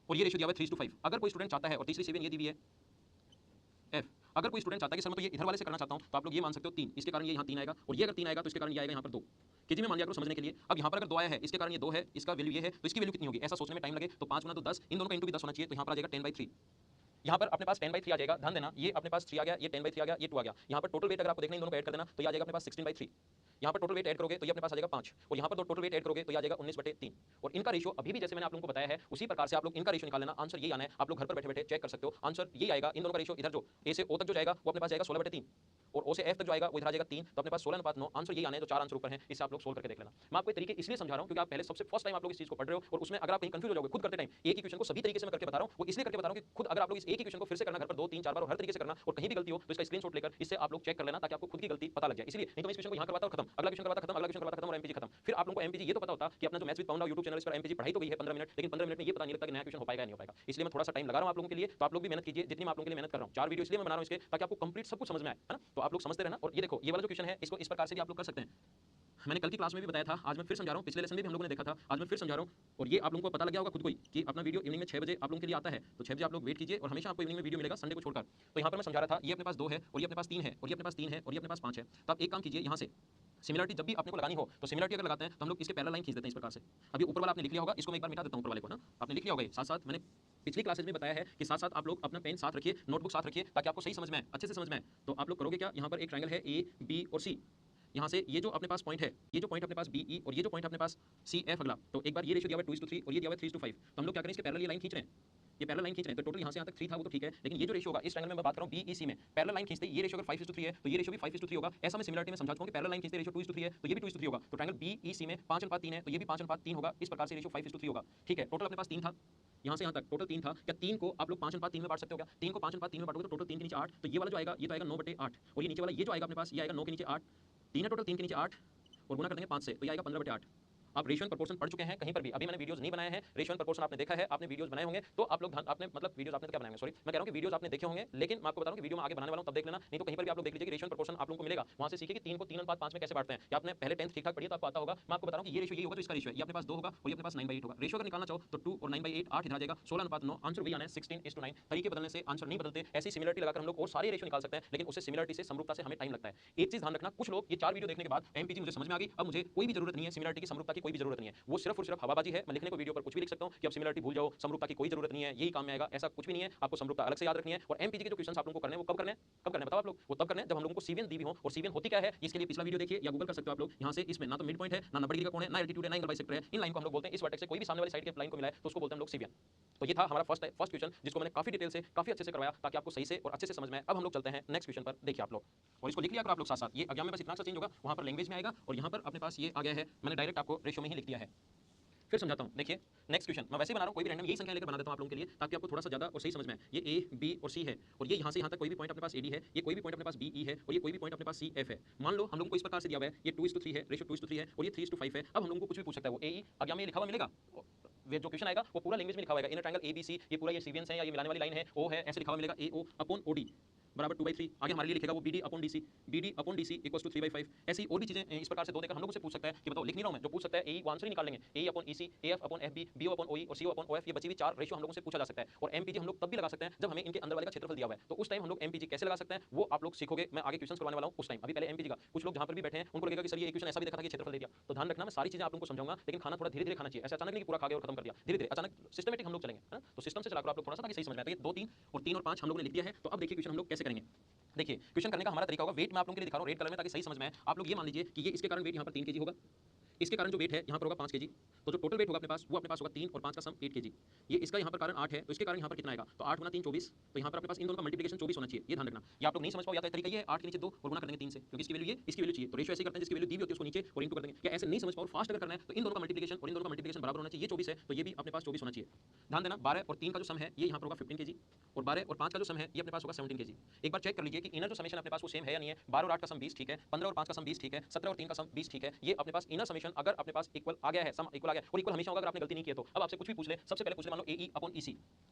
Speaker 1: और ये रेशियो दिया हुआ है 3:5। अगर कोई स्टूडेंट चाहता है, और तीसरी सेवन ये दी हुई है एफ, अगर कोई स्टूडेंट चाहता है कि सर मैं तो ये इधर वाले से करना चाहता हूं, तो आप लोग ये मान सकते हो 3, इसके कारण ये यहाँ 3 आएगा, और ये अगर 3 आएगा तो इसके कारण ये आएगा यहाँ पर 2 केजी में मान लिया करो समझने के लिए। अब यहाँ पर अगर 2 आया है, इसके कारण ये 2 है, इसका वैल्यू ये है, तो इसकी वैल्यू कितनी होगी ऐसा सोचने में टाइम लगे, तो 5 गुना 2 10, इन दोनों का इंटू भी 10 होना चाहिए, तो यहाँ पर आ जाएगा 10/3। यहाँ पर अपने पास 10/3 आ जाएगा, ध्यान देना, ये अपने पास 3 आ गया, ये 10/3 आ गया, ये 2 आ गया। यहाँ पर टोटल वेट अगर आपको देखना इन दोनों को ऐड कर देना तो ये आ जाएगा अपने पास 16/3। यहाँ पर टोटल वेट ऐड करोगे तो ये अपने पास आ जाएगा 5, और यहाँ पर दो टोटल वेट ऐड करोगे तो ये आ जाएगा 19/3। और इनका रेशियो अभी भी जैसे मैंने आप लोगों को बताया है उसी प्रकार से आप लोग इनका रेशियो निकाल लेना, आंसर ये आना है। आप लोग घर पर बैठे बैठे चेक कर सकते हो, आंसर ये आएगा। इन दोनों का रेशियो इधर जो ए से ओ तक जो जाएगा वो अपने पास जाएगा 16/3, और ओ से एफ तक जो आएगा वो इधर आ जाएगा 3, तो अपने पास 16:9, आंसर ये आने हैं। जो 4 आंसर ऊपर हैं इससे आप लोग सोल्व करके देख लेना। मैं आपको तरीके इसलिए समझा रहा हूं क्योंकि आप पहले सबसे फर्स्ट टाइम आप लोग इस चीज को पढ़ रहे हो, और उसमें अगर आप कहीं कंफ्यूज हो जाओगे खुद करते टाइम, एक ही क्वेश्चन को सभी तरीके से मैं करके बता रहा हूं, वो इसलिए करके बता रहा हूं कि खुद अगर आप लोग इस एक ही क्वेश्चन को फिर से करना घर पर 2 3 4 बार और हर तरीके से करना, और कहीं भी गलती हो तो इसका स्क्रीनशॉट लेकर इससे आप लोग चेक कर लेना ताकि आपको खुद की गलती पता लग जाए। इसलिए नहीं तो मैं इस क्वेश्चन को यहां करवाता और खत्म, अगला क्वेश्चन करवाता खत्म, अगला क्वेश्चन करवाता खत्म, और एमपीजी खत्म। फिर आप लोगों को एमपीजी ये तो पता होता कि अपना जो maths with pound YouTube channel इस पर एमपीजी पढ़ाई तो गई है 15 मिनट, लेकिन 15 मिनट में ये पता नहीं लगता कि नया क्वेश्चन हो पाएगा नहीं हो पाएगा। इसलिए मैं थोड़ा सा टाइम लगा रहा हूं आप लोगों के लिए, तो आप लोग भी मेहनत कीजिए जितनी मैं आप लोगों के लिए मेहनत कर रहा हूं। 4 वीडियो इसलिए मैं बना रहा हूं इसके, ताकि आपको कंप्लीट सब कुछ समझ में आए, है ना। तो आप लोग समझते रहना। और ये देखो ये वाला जो क्वेश्चन है इसको इस प्रकार से भी आप लोग कर सकते हैं। मैंने कल की क्लास में भी बताया था, आज मैं फिर समझा रहा हूं, पिछले लेसन में भी हम लोगों ने देखा था, आज मैं फिर समझा रहा हूं। और ये आप लोगों को पता लग गया होगा खुद को ही कि अपना वीडियो इवनिंग में 6 बजे आप लोगों के लिए आता है, तो 6 बजे आप लोग वेट कीजिए, और हमेशा आपको इवनिंग में वीडियो मिलेगा संडे को छोड़कर। तो यहाँ पर मैं समझा रहा था, ये अपने पास 2 है, और ये अपने पास 3 है, और ये अपने पास 3 है, और ये अपने पास 5 है। तो आप एक काम कीजिए, यहाँ से सिमिलरिटी जब भी अपने को लगानी हो तो सिमिलरिटी अगर लगाते हैं तो हम लोग इसके पैरेलल लाइन खींच देते हैं इस प्रकार से। अभी ऊपर वाला आपने लिख लिया होगा, इसको मैं एक बार मिटा देता हूं ऊपर वाले को ना, आपने लिख लिया होगा। साथ साथ मैंने पिछली क्लासेज में बताया है कि साथ साथ आप लोग अपना पेन साथ रखिए, नोटबुक साथ रखिए, ताकि आपको सही समझ में आए, अच्छे से समझ में आए। तो आप लोग करोगे क्या, यहाँ पर एक ट्रायंगल है ए बी और सी, यहाँ से ये जो अपने पास पॉइंट है, ये जो पॉइंट अपने पास बी ई, और ये जो पॉइंट अपने पास सी एफ अगला, तो एक बार ये रेशियो दिया हुआ है 2:3 और ये दिया हुआ है 3:5, तो हम लोग क्या करें इसके पैरेलल ये लाइन खींच रहे हैं, ये पैरेलल लाइन खींच रहे हैं। तो टोटल यहाँ से यहाँ तक 3 था वो तो ठीक है, लेकिन ये जो रेशियो होगा इस ट्रायंगल में मैं बात कर रहा हूँ बी ई सी में, पैरेलल लाइन खींचते ये रेशियो अगर 5:3 है तो ये रेशियो भी 5:3 होगा। ऐसा मैं सिमिलरिटी में समझा चुका हूं कि पैरेलल लाइन खींचते रेशियो 2:3 है तो ये भी 2:3 होगा। तो ट्रायंगल बी ई सी में 5:3 है तो ये भी 5:3 होगा। इस प्रकार से रेशियो 5:3 होगा, ठीक है। टोटल अपने पास 3 था, यहाँ से यहाँ तक टोटल 3 था। क्या 3 को आप लोग 5:3 में बांट सकते हो क्या? 3 को 5:3 में बांटोगे तो टोटल 3 के नीचे 8, तो ये वाला जो आएगा ये तो आएगा 9/8, और ये नीचे वाला ये जो आएगा अपने पास ये आएगा 9 के नीचे 8, 3 है टोटल, 3 के नीचे 8 और गुना कर देंगे 5 से, तो ये आएगा 15/8। आप रेशियो एंड प्रोपोर्शन पढ़ चुके हैं कहीं पर भी, अभी मैंने वीडियोस नहीं बनाए हैं। रेशियो एंड प्रोपोर्शन आपने देखा है, आपने वीडियोस बनाए होंगे, तो आप लोग आपने मतलब वीडियोस आपने तो क्या बनाए होंगे, सॉरी मैं कह रहा हूं कि वीडियोस आपने देखे होंगे, लेकिन मैं आपको बता रहा हूं कि वीडियो में आगे बनाने वाला हूं तब देख लेना, नहीं तो कहीं पर भी आप लोग देख लीजिए कि रेशियो एंड प्रोपोर्शन आप लोगों को मिलेगा, वहां से सीखिए कि 3 को 3:5 में कैसे बांटते हैं, या आपने पहले 10th ठीक ठाक पढ़ी तो आपको आता होगा। मैं आपको बता रहा हूं कि ये रेशियो ये होगा तो इसका रेशियो ये अपने पास 2 होगा और ये अपने पास 9/8 होगा। रेशियो अगर निकालना चाहो तो 2 और 9/8 8 इधर आ जाएगा, 16:9, आंसर वही आना है 16:9। तरीके बदलने से आंसर नहीं बदलते, ऐसी सिमिलरिटी लगाकर हम लोग और सारे रेशियो निकाल सकते हैं, लेकिन उससे सिमिलरिटी से समरूपता से हमें टाइम लगता है। एक चीज ध्यान रखना, कुछ लोग ये 4 वीडियो देखने के बाद एमपीजी मुझे समझ में आ गई, अब मुझे कोई भी जरूरत नहीं है सिमिलरिटी की समरूपता की, कोई भी जरूरत नहीं है, वो सिर्फ और सिर्फ हवाबाजी है। मैं लिखने को वीडियो पर कुछ भी लिख सकता हूं कि अब सिमिलरिटी भूल जाओ, समरूपता की कोई जरूरत नहीं है, यही काम में आएगा, ऐसा कुछ भी नहीं है। आपको समरूपता अलग से याद रखनी है। और एमपीजी के जो क्वेश्चंस आप लोगों को करने हैं वो कब करने हैं, बताओ आप लोग, वो तब करने हैं जब हम लोगों को सीवीएन दी भी हो। और सीवीएन होती क्या है इसके लिए पिछला वीडियो देखिए या गूगल कर सकते हो आप लोग। यहाँ से इसमें ना तो मिड पॉइंट है, ना 90 डिग्री का कोण है, ना एल्टीट्यूड है, ना एंगल बाइसेक्टर है। इन लाइन को हम लोग बोलते हैं, इस वर्टेक्स से कोई भी सामने वाली साइड के लाइन को मिला है तो उसको बोलते हैं हम लोग सीवीएन। तो ये था हमारा फर्स्ट क्वेश्चन जिसको मैंने काफी डिटेल से काफी अच्छे से करवाया ताकि आपको सही से और अच्छे से समझ में आए। अब हम लोग चलते हैं नेक्स्ट क्वेश्चन पर, देखिए आप लोग, और इसको लिख लिया करो आप लोग साथ साथ। ये एग्जाम में बस इतना सा चेंज होगा, वहां पर लैंग्वेज में आएगा और यहाँ पर अपने पास ये आ गया है, मैंने डायरेक्ट आपको रेशियो में ही लिख दिया है। फिर समझाता हूँ, देखिए नेक्स्ट क्वेश्चन मैं वैसे बना रहा हूँ, कोई भी रैंडम यही संख्या लेकर बना देता हूँ आप लोगों के लिए ताकि आपको थोड़ा सा ज्यादा और सही समझ में आए। ये ए बी और सी है, और ये यहाँ से यहाँ तक कोई भी पॉइंट अपने पास एडी है, ये कोई भी पॉइंट अपने पास बी ई है, और ये कोई भी पॉइंट अपने पास सी एफ है। मान लो हम लोगों को इस प्रकार से दिया हुआ है, ये 2:3 है, रेशियो 2:3 है, और ये 3:5 है। अब हम लोगों को कुछ भी पूछ सकता है, वो ए ई एग्जाम में लिखा हुआ मिलेगा, जो क्वेश्चन आएगा वो पूरा लैंग्वेज में लिखा हुआ है। इनर ट्रायंगल एबीसी, ये पूरा ये सीवीएन है या ये मिलाने वाली लाइन है, ओ है, ऐसे लिखा हुआ मिलेगा ए ओ अपॉन ओडी। बराबर 2/3। आगे हमारे लिए लिखेगा वो BD/DC इक्वल्स टू 3/5। ऐसी और भी चीजें इस प्रकार से दो देकर हम लोग से पूछ सकता है कि बताओ, लिख नहीं रहा हूं मैं, जो पूछ सकता है AE वो आंसर ही निकाल लेंगे, AE/EC, AF/FB, BO/OE और CO/OF। ये बची हुई 4 रेशियो हम लोगों से पूछा जा सकता है। और MPG हम लोग तब भी लगा सकते हैं जब हमें इनके अंदर वाले का क्षेत्रफल दिया हुआ है, तो उस टाइम हम लोग MPG कैसे लगा सकते हैं वो आप लोग सीखोगे। मैं आगे क्वेश्चन करवाने वाला हूं उस टाइम। अभी पहले MPG का कुछ लोग जहां पर भी बैठे हैं उनको लगेगा कि सर ये इक्वेशन ऐसा भी देखा था कि क्षेत्रफल दे दिया। तो ध्यान रखना, मैं सारी चीजें आप लोगों को समझाऊंगा, लेकिन खाना थोड़ा धीरे-धीरे खाना चाहिए। ऐसे अचानक नहीं कि पूरा खा गए और खत्म कर दिया। धीरे-धीरे अचानक सिस्टमैटिक हम लोग चलेंगे, है ना? तो सिस्टम से चला करो आप लोग थोड़ा सा, ताकि सही समझ में आए। तो ये 2 3 और 3 और 5 हम लोगों ने लिख दिया है। तो अब देखिए क्वेश्चन हम लोग कैसे करेंगे। देखिए क्वेश्चन करने का हमारा तरीका होगा, वेट मैं आप लोगों के लिए दिखा रहा हूं रेड कलर में ताकि सही समझ में आए। आप लोग ये मान लीजिए कि ये इसके कारण वेट यहां पर 3 केजी होगा, इसके कारण जो वेट है यहाँ पर होगा 5 केजी। तो जो टोटल वेट होगा अपने पास वो अपने पास होगा 3 और 5 का सम 8 केजी। ये इसका यहाँ पर कारण 8 है, तो इसके कारण यहाँ पर कितना आएगा, तो 8 गुना 3 24। तो यहाँ पर अपने पास इन दोनों का मल्टीप्लिकेशन 24 होना चाहिए। ये ध्यान रखना, ये आप लोग नहीं समझ पाओ या तो तरीका ये है 8 के नीचे 2 और गुना कर देंगे 3 से, क्योंकि इसकी वैल्यू ये, इसकी वैल्यू चाहिए। तो रेशियो ऐसे करते हैं, जिसकी वैल्यू दी हुई होती है उसको नीचे और इनटू कर देंगे। या ऐसे नहीं समझ पाओ, फास्ट अगर करना है तो इन दोनों का मल्टीप्लिकेशन और इन दोनों का मल्टीप्लिकेशन बराबर होना चाहिए। ये 24 है तो ये भी अपने पास 24 होना चाहिए। ध्यान देना, 12 और 3 का जो सम है ये यहाँ पर होगा 15 केजी, और 12 और 5 का जो सम है ये अपने पास होगा 17 केजी। एक बार चेक कर लीजिए कि इनर जो समेशन अपने पास वो सेम है या नहीं है। 12 और 8 का सम 20 ठीक है, 15 और 5 का सम 20 ठीक है, 17 और 3 का सम 20 ठीक है। ये अपने पास इनर समेशन अगर अपने पास इक्वल आ गया है, सम इक्वल आ गया, और इक्वल हमेशा होगा अगर आपने गलती नहीं की है तो। अब आपसे कुछ भी पूछ ले, सबसे पहले पूछ ले, मान लो AE/EC,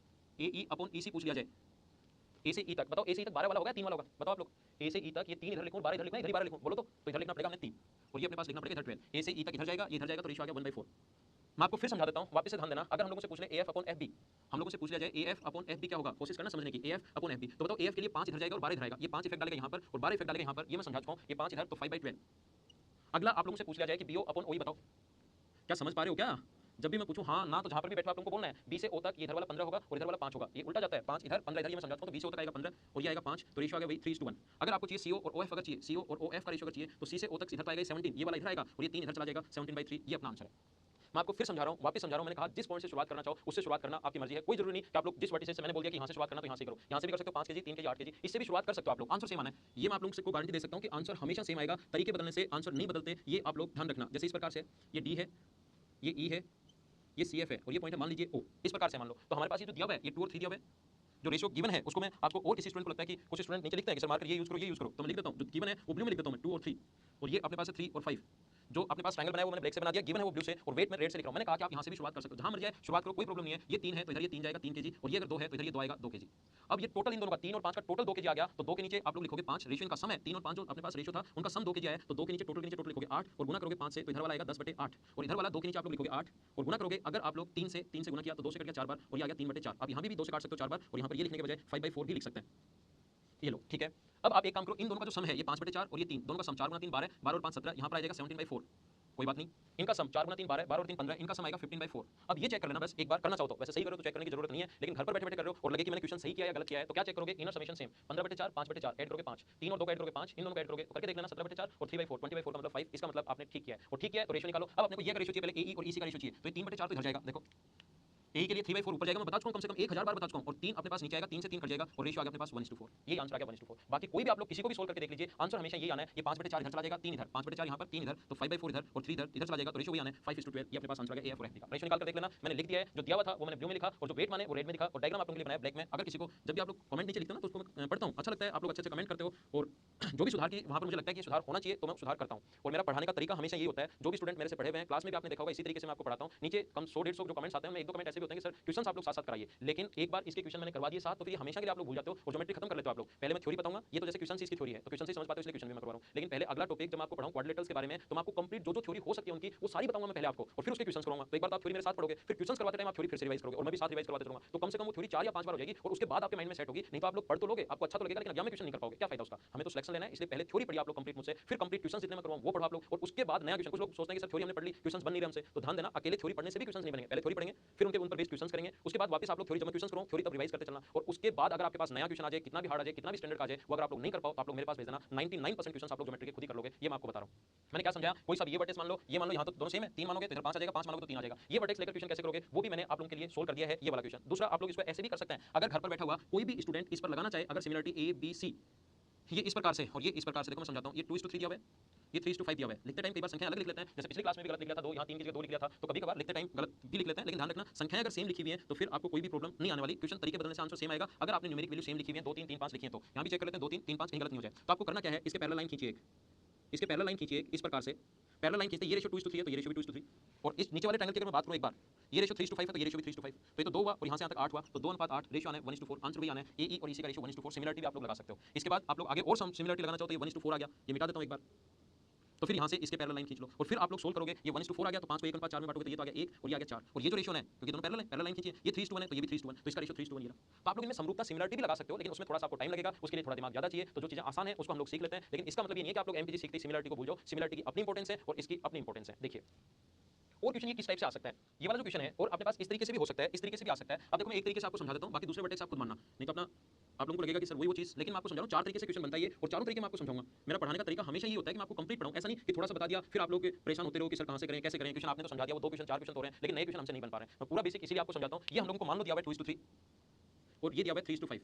Speaker 1: AE/EC पूछ लिया जाए। A से E तक बताओ, A से E तक 12 वाला होगा या 3 वाला होगा, बताओ आप लोग। A से E तक ये 3 इधर लिखूं, 12 इधर लिखूं, इधर ही 12 लिखूं, बोलो तो इधर लिखना पड़ेगा हमने 3 और ये अपने पास लिखना पड़ेगा इधर 12। A से E तक इधर जाएगा, ये इधर जाएगा, तो रेशियो आ गया 1/4। मैं आपको फिर समझा देता हूं, वापस से ध्यान देना। अगर हम लोगों से पूछ ले AF/FB, हम लोगों से पूछ लिया जाए AF/FB क्या होगा, कोशिश करना समझने की। AF/FB तो बताओ, AF के लिए 5 इधर जाएगा और 12 इधर आएगा, ये 5 इफेक्ट डालेगा यहाँ पर और 12 इफेक्ट डालेगा यहाँ पर, ये मैं समझा चुका हूं। ये 5 इधर तो 5/12। अगला आप लोगों से पूछ लिया जाए कि BO/OE बताओ, क्या समझ पा रहे हो क्या? जब भी मैं पूछूं हाँ ना, तो जहां पर भी बैठो आप लोगों को बोलना है B से O तक ये इधर वाला 15 होगा और इधर वाला 5 होगा। ये उल्टा जाता है, 5 इधर 15 इधर, ये मैं समझाता हूं। तो B से O तक आएगा 15 और ये आएगा 5, तो रेशियो आ गया वही 3:1। अगर आपको चाहिए CO और OF, अगर चाहिए CO और OF का रेशियो अगर चाहिए तो C से O तक इधर पाएगा 17, ये वाला इधर आएगा और ये 3 इधर चला जाएगा, 17/3। ये अपना आंसर है। मैं आपको फिर समझा रहा हूं, वापस समझा रहा हूं। मैंने कहा जिस पॉइंट से शुरुआत करना चाहो उससे शुरुआत करना आपकी मर्जी है। कोई जरूरी नहीं कि आप लोग जिस वर्टिसेस से मैंने बोल दिया कि यहां से शुरुआत करना तो यहां से करो, यहां से भी कर सकते हो 5 केजी 3 केजी 8 केजी, इससे भी शुरुआत कर सकते हो आप लोग। आंसर सेम आना है, ये मैं आप लोगों को गारंटी दे सकता हूं कि आंसर हमेशा सेम आएगा। तरीके बदलने से आंसर नहीं बदलते, ये आप लोग ध्यान रखना। जैसे इस प्रकार से ये D है, ये E है, ये CF है और ये पॉइंट है मान लीजिए O। इस प्रकार से मान लो, तो हमारे पास ये जो दिया हुआ है ये 2 और 3 दिया हुआ है। जो रेशियो गिवन है उसको मैं आपको, और किसी स्टूडेंट को लगता है कि कुछ स्टूडेंट नीचे लिखते हैं कि सर मार्कर ये यूज करो ये यूज करो, तो मैं लिख देता हूं जो गिवन है वो ब्लू में लिख देता हूं मैं 2 और 3, और ये अपने पास है 3 और 5। जो अपने पास ट्रायंगल बनाया वो मैंने ब्लैक से बना दिया, गिवन है वो ब्लू से, और वेट में रेड से लिख रहा हूं। मैंने कहा कि आप यहां से भी शुरुआत कर सकते हो, जहां मर्जी जाए शुरुआत करो, कोई प्रॉब्लम नहीं है। ये 3 है तो इधर ये 3 जाएगा 3 केजी, और ये अगर 2 है तो इधर ये 2 आएगा 2 केजी। अब ये टोटल इन दोनों का 3 और 5 का टोटल 2 केजी आ गया, तो 2 के नीचे आप लोग लिखोगे 5, रेशियो इनका सम है 3 और 5 जो अपने पास रेशियो था उनका सम 2 केजी आया, तो 2 के नीचे टोटल लिखोगे 8 और गुना करोगे 5 से, तो इधर वाला आएगा 10/8 और इधर वाला 2 के नीचे आप लोग लिखोगे 8 और गुना करोगे। अगर आप लोग 3 से गुना किया तो 2 से कट गया 4 बार और ये आ गया 3/4। आप यहां भी 2 से काट सकते हो 4 बार और यहां पर ये लिखने के बजाय 5/4 भी लिख सकते हैं। ये लो ठीक है। अब आप एक काम करो, इन दोनों का जो सम है ये 5/4 और ये 3, दोनों का सम 4 गुना 3 12, 12 और 5 17, यहाँ पर आ जाएगा 17/4। कोई बात नहीं, इनका सम 4 गुना 3 12, 12 और 3 15, इनका सम आएगा 15/4। अब ये चेक कर लेना बस एक बार, करना चाहो तो। वैसे सही करो तो चेक करने की जरूरत नहीं है, लेकिन घर पर बैठे बैठे कर रहे हो और लगे कि मैंने क्वेश्चन सही किया या गलत किया है, तो क्या चेक करोगे, इनर समेशन सेम 15/4 5/4 ऐड करोगे 5, 3 और 2 का ऐड करोगे 5, इन दोनों का ऐड करोगे तो करके देख लेना 17/4 और 3/4 20/4 का मतलब 5। इसका मतलब आपने ठीक किया है, और ठीक किया है तो रेशियो निकालो। अब अपने को ये का रेशियो चाहिए, पहले AE और EC का रेशियो चाहिए, तो 3/4 तो इधर जाएगा। देखो ए के लिए 3/4 ऊपर जाएगा, मैं बता चुका हूं, कम से कम 1000 बार बता चुका हूं, और 3 अपने पास नीचे आएगा, 3 से 3 कट जाएगा और रेशियो आ गया अपने पास 1:4। ये आंसर आ गया 1:4। बाकी कोई भी आप लोग किसी को भी सोल्व करके देख लीजिए, आंसर हमेशा ये आना है। ये 5/4 इधर चला जाएगा, 3 इधर, 5/4 यहां पर, 3 इधर, तो 5/4 इधर और 3 इधर, इधर चला जाएगा तो रेशियो वही आना है 5:12। ये अपने पास आंसर आ गया AF और FD का। रेशियो निकाल कर देख लेना, मैंने लिख दिया है, जो दिया हुआ था वो मैंने ब्लू में लिखा और जो वेट माने वो रेड में लिखा, और डायग्राम आप लोगों के लिए बनाया ब्लैक में। अगर किसी को, जब भी आप लोग कमेंट नीचे लिखते हो ना तो उसको मैं पढ़ता हूं, अच्छा लगता है, आप लोग अच्छे से कमेंट करते हो, और जो भी सुधार की वहां पर मुझे लगता है कि सुधार होना चाहिए तो मैं सुधार करता हूं। और मेरा पढ़ाने का तरीका हमेशा यही होता है, जो भी स्टूडेंट मेरे से पढ़े हुए हैं क्लास में भी आपने देखा होगा इसी तरीके से मैं आपको पढ़ाता हूं। नीचे कम 100-150 जो कमेंट्स आते हैं, मैं 1-2 कमेंट ऐसे भी होते हैं कि सर क्वेश्चन आप लोग साथ-साथ कराइए, लेकिन एक बार इसके क्वेश्चन मैंने करवा दिए साथ तो फिर ये हमेशा के लिए आप लोग भूल जाते हो और ज्योमेट्री खत्म कर लेते हो आप लोग। पहले मैं थ्योरी बताऊंगा, ये तो जैसे क्वेश्चन इसकी थ्योरी है तो क्वेश्चन से समझ पाते हो इसलिए क्वेश्चन भी मैं करवा रहा हूं, लेकिन पहले अगला टॉपिक जब मैं आपको पढ़ाऊं क्वाड्रिलेटरल्स के बारे में, तो मैं आपको कंप्लीट जो थ्योरी हो सकती है उनकी वो सारी बताऊंगा मैं पहले आपको, और फिर उसके क्वेश्चन करवाऊंगा। तो एक बार तो आप थ्योरी मेरे साथ पढ़ोगे, फिर क्वेश्चन करवाते टाइम आप थ्योरी फिर से रिवाइज करोगे और मैं भी साथ रिवाइज करवाते चलूंगा, तो कम से कम वो थ्योरी 4 या 5 बार हो जाएगी और उसके बाद आपके माइंड में सेट होगी। नहीं तो आप लोग पढ़ तो लोगे, आपको अच्छा तो लगेगा, लेकिन एग्जाम में क्वेश्चन नहीं कर पाओगे, क्या फायदा उसका। हमें तो सिलेक्शन लेना है, इसलिए पहले थ्योरी पढ़िए आप लोग कंप्लीट मुझसे, फिर कंप्लीट क्वेश्चन जितने मैं करवाऊं वो पढ़ो आप लोग, और उसके बाद नया क्वेश्चन। कुछ लोग सोचते हैं कि सर थ्योरी हमने पढ़ ली, क्वेश्चन बन नहीं रहे हमसे, तो ध्यान देना, अकेले थ्योरी पढ़ने से भी क्वेश्चन नहीं बनेंगे। पहले थ्योरी पढ़ेंगे, फिर उनके उन पर बेस्ड क्वेश्चन करेंगे, उसके बाद वापस आप लोग थ्योरी, जब मैं क्वेश्चन करूं थ्योरी तब रिवाइज करते चलना, और उसके बाद अगर आपके पास नया क्वेश्चन आ जाए, कितना भी हार्ड आ जाए, कितना भी स्टैंडर्ड का आ जाए, वो अगर आप लोग नहीं कर पाओ तो आप लोग मेरे पास भेज देना। 99% क्वेश्चन आप लोग ज्योमेट्री के खुद ही कर लोगे, ये मैं आपको बता रहा हूं। मैंने क्या समझाया, कोई सा ये वर्टेक्स मान लो, ये मान लो, यहां तो दोनों सेम है, 3 मानोगे तो इधर 5 आ जाएगा, 5 मानोगे तो 3 आ जाएगा। ये वर्टेक्स लेकर क्वेश्चन कैसे करोगे वो भी मैंने आप लोगों के लिए सोल्व कर दिया है, ये वाला क्वेश्चन। दूसरा, आप लोग इसको ऐसे भी कर सकते हैं, अगर घर पर बैठा हुआ कोई भी स्टूडेंट इस पर लगाना चाहे, अगर सिमिलरिटी ABC ये इस प्रकार से और ये इस प्रकार से, देखो मैं समझाता हूं, ये 2:3 दिया हुआ है, ये 3:5 दिया हुआ है। लिखते टाइम कई बार संख्या अलग लिख लेते हैं, जैसे पिछली क्लास में भी गलत लिख लिया था 2, यहाँ 3 की जगह 2 लिख लिया था, तो कभी कभार लिखते टाइम गलत भी लिख लेते हैं, लेकिन ध्यान रखना संख्याएं अगर सेम लिखी हुई है तो फिर आपको कोई भी प्रॉब्लम नहीं आने वाली। क्वेश्चन तरीके बदलने से आंसर सेम आएगा। अगर आपने न्यूमेरिक वैल्यू सेम लिखी हुई है 2 3 3 5 लिखी है, तो यहाँ भी चेक कर लेते हैं 2 3 3 5 कहीं गलत नहीं हो जाए। तो आपको करना क्या है, इसके पैरेलल लाइन खींचिए एक, इसके पैरेलल लाइन खींचिए इस प्रकार से, पैरेलल लाइन खींचते ये रेशियो 2:3 है तो ये रेशियो भी 2:3, और इस नीचे वाले ट्रायंगल की अगर मैं बात करूं एक बार, ये रेशियो 3:5 है तो ये रेशियो भी 3:5, तो ये तो 2 हुआ और यहां से यहां तक 8 हुआ, तो 2:8 रेशियो आना है 1:4, आंसर भी आना है ए और इसी का रेशियो 1:4। सिमिलरिटी भी आप लोग लगा सकते हो। इसके बाद आप लोग आगे और सम सिमिलरिटी लगाना चाहो तो ये 1:4 आ गया, ये मिटा देता हूं एक बार, तो फिर यहाँ से इसके पैरेलल लाइन खींच लो और फिर आप लोग सोल्व करोगे, ये 1:4 आ गया तो 5 को 1:4 में बांटोगे तो ये तो आ गया 1 और ये आ गया 4, और ये जो रेशियो है क्योंकि दोनों पैरेलल है, पैरेलल लाइन खींचिए, ये 3:1 है तो ये भी 3:1, तो इसका रेशियो 3:1 ये रहा। तो आप लोग इनमें समरूपता सिमिलरिटी भी लगा सकते हो, लेकिन उसमें थोड़ा सा आपको टाइम लगेगा, उसके लिए थोड़ा दिमाग ज्यादा चाहिए। तो जो चीजें आसान है उसको हम लोग सीख लेते हैं, लेकिन इसका मतलब ये नहीं है कि आप लोग एमपीजी सीखते सिमिलरिटी को भूल जाओ। सिमिलरिटी की अपनी इंपॉर्टेंस है और इसकी अपनी इंपॉर्टेंस है। देखिए और क्वेश्चन ये किस टाइप से आ सकता है, ये वाला जो क्वेश्चन है, और अपने पास इस तरीके से भी हो सकता है, इस तरीके से भी आ सकता है। अब देखो मैं एक तरीके से आपको समझा देता हूं, बाकी दूसरे वर्टेक्स आप खुद मानना, नहीं तो अपना आप लोगों को लगेगा कि सर वही वो चीज, लेकिन मैं आपको समझा रहा हूं 4 तरीके से क्वेश्चन बनता है ये, और चारों तरीके मैं आपको समझाऊंगा। मेरा पढ़ाने का तरीका हमेशा ये होता है कि मैं आपको कंप्लीट पढ़ाऊं, ऐसा नहीं कि थोड़ा सा बता दिया फिर आप लोग परेशान होते रहो कि सर कहां से करें कैसे करें। क्वेश्चन आपने तो समझा दिया, वो 2 क्वेश्चन 4 क्वेश्चन तो हो रहे हैं, लेकिन नए क्वेश्चन हमसे नहीं बन पा रहे हैं। मैं पूरा बेसिक इसीलिए आपको समझाता हूं। ये हम लोगों को मान लो दिया हुआ है 2:3 और ये दिया हुआ है 3:5।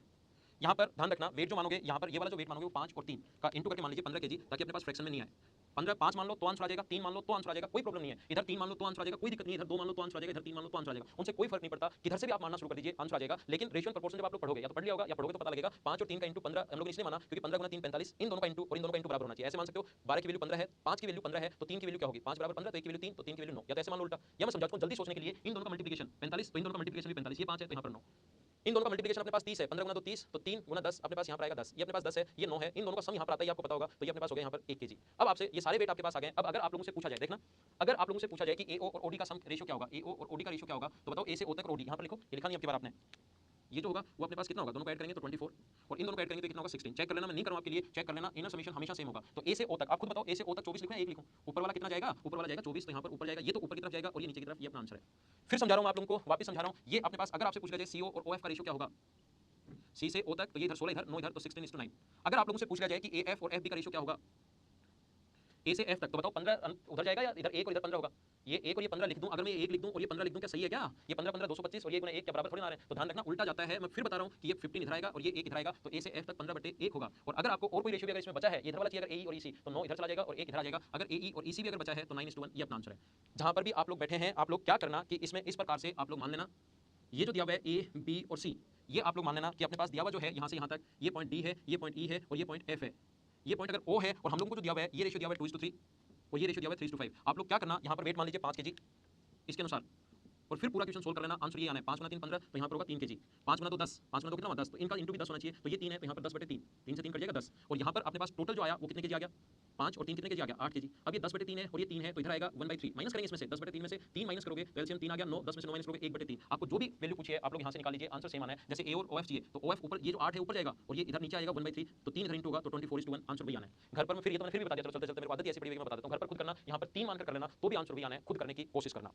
Speaker 1: यहाँ पर ध्यान रखना, वेट जो मानोगे यहाँ पर ये वाला जो वेट मानोगे वो 5 और 3 का इंटू करके मान लीजिए 15 kg, ताकि अपने पास फ्रैक्शन में नहीं आए। 15 5 मान लो तो आंसर आ जाएगा, 3 मान लो तो आंसर आ जाएगा, कोई प्रॉब्लम नहीं है। इधर 3 मान लो तो आंसर आ जाएगा, कोई दिक्कत नहीं है। इधर 2 मान लो तो आंसर आ जाएगा, इधर 3 मान लो तो आंसर आ जाएगा, उनसे कोई फर्क नहीं पड़ता। किधर से भी आप मानना शुरू कर दीजिए आंसर आ जाएगा। लेकिन रेशियो एंड प्रोपोर्शन जब आप लोग पढ़ोगे, या तो पढ़ लिया होगा या पढ़ोगे तो पता लगेगा। 5 और 3 का इंटू 15 हम लोग इसलिए माना क्योंकि 15 गुना 3 45, इन दोनों का इंटू और इन दोनों का इंटू बराबर होना चाहिए। ऐसे मान सकते हो 12 की वैल्यू 15 है, 5 की वैल्यू 15 है तो 3 की वैल्यू क्या होगी, 5 बराबर 15, तो 1 की वैल्यू 3 तो 3 की वैल्यू 9, या तो ऐसे मान लो उल्टा। या मैं समझाता हूं जल्दी सोचने के लिए, इन दोनों का मल्टीप्लिकेशन 45 तो इन दोनों का मल्टीप्लिकेशन भी 45, ये 5 है तो यहाँ पर 9। इन दोनों का मल्टीप्लिकेशन अपने पास 30 है, 15 गुना 2 30 तो 3 गुना 10 अपने पास यहाँ पर आएगा 10, ये अपने पास 10 है, ये 9 है। इन दोनों का सम यहाँ पर आता है, आपको पता होगा, तो ये अपने पास हो गया यहाँ पर 1 kg। अब आपसे ये सारे वेट आपके पास आ गए। अब अगर आप लोगों से पूछा जाए, देखना, अगर आप लोगों से पूछा जाए कि एओ और ओडी का सम रेशियो क्या होगा, एओ और ओडी का रेशियो क्या होगा, तो बताओ ए से ओ तक ओडी, यहाँ पर लिखो, ये लिखा नहीं अब की बार आपने। ये जो होगा वो अपने पास कितना होगा, दोनों को ऐड करेंगे तो 24 और इन दोनों को ऐड करेंगे तो कितना होगा 16। चेक कर लेना, मैं नहीं करूँ आपके लिए, चेक कर लेना, इनर समेशन हमेशा सेम होगा। तो ए से ओ तक आप खुद बताओ, ए से ओ तक 24 लिखूं या 1 लिखूं, ऊपर वाला कितना जाएगा, ऊपर वाला जाएगा 24, तो यहाँ पर ऊपर जाएगा, ये तो ऊपर की तरफ जाएगा और ये नीचे की तरफ, ये अपना आंसर है। फिर समझा रहा हूं आप लोगों को, वापस समझा रहा हूं। ये अपने पास अगर आपसे पूछा जाए सीओ और ओएफ का रेशियो क्या होगा, सी से ओ तक तो ये इधर 16 इधर 9 इधर तो 16:9। अगर आप लोगों से पूछ लिया जाए कि एएफ और एफबी का रेशियो क्या होगा, ए से एफ तक, तो बताओ 15 उधर जाएगा या इधर 1 और इधर 15 होगा। ये 1 और ये 15 लिख दूं, अगर मैं 1 लिख दूं और ये 15 लिख दूं, क्या सही है क्या? ये 15 15 225 और ये गुना 1 क्या बराबर थोड़ी ना आ रहे हैं। तो ध्यान रखना उल्टा जाता है। मैं फिर बता रहा हूं कि ये 15 इधर आएगा और ये 1 इधर आएगा, तो ए से एफ तक 15/1 होगा। और अगर आपको और कोई रेशियो भी अगर इसमें बचा है, ये इधर वाला चाहिए अगर एई और ईसी, तो 9 इधर चला जाएगा और 1 इधर आ जाएगा। अगर एई और ईसी भी अगर बचा है तो 9:1, ये अपना आंसर है। जहां पर भी आप लोग बैठे हैं, आप लोग क्या करना कि इसमें इस प्रकार से आप लोग मान लेना, ये जो दिया हुआ है ए बी और सी, ये आप लोग मान लेना कि अपने पास दिया हुआ जो है यहाँ से यहाँ तक, ये पॉइंट डी है, ये पॉइंट ई है और ये पॉइंट एफ है। ये पॉइंट अगर ओ है और हम लोगों को जो दिया हुआ है ये रेशियो दिया हुआ है 2:3 और ये रेशियो दिया हुआ है 3:5। आप लोग क्या करना, यहाँ पर वेट मान लीजिए 5 kg इसके अनुसार, और फिर पूरा क्वेश्चन सोल्व कर लेना। आंसर ये आना है 5 गुना 3 15, तो यहाँ पर होगा 3 kg, 5 गुना 2 10, 5 गुना 2 कितना हुआ 10, तो इनका इंटू भी 10 होना चाहिए। तो ये 3 है तो यहाँ पर 10/3, 3 से 3 कट जाएगा 10, और यहाँ पर अपने पास टोटल जो आया वो कितने kg आ गया, 5 और 3 कितने kg आ गया 8 kg। अब ये 10/3 है और ये 3 है तो इधर आएगा 1/3, माइनस करेंगे इसमें से 10/3 में से 3 माइनस करोगे तो एलसीएम 3 आ गया 9, 10 में से 9 माइनस करोगे 1/3। आपको जो भी वैल्यू पूछी है आप लोग यहाँ से निकाल लीजिए, आंसर सेम आना है। जैसे ए और ओएफ चाहिए तो ओएफ ऊपर, ये जो 8 है ऊपर जाएगा और ये इधर नीचे आएगा 1/3, तो 3 इधर इंटू होगा तो 24:1, आंसर वही आना है। घर पर मैं फिर ये तो मैंने फिर भी बता दिया, चलते चलते मेरे को आदत है ऐसी पड़ी हुई, मैं बता देता हूँ। घर पर खुद करना, यहाँ पर 3 मानकर कर लेना तो भी आंसर वही आना है, खुद करने की कोशिश करना।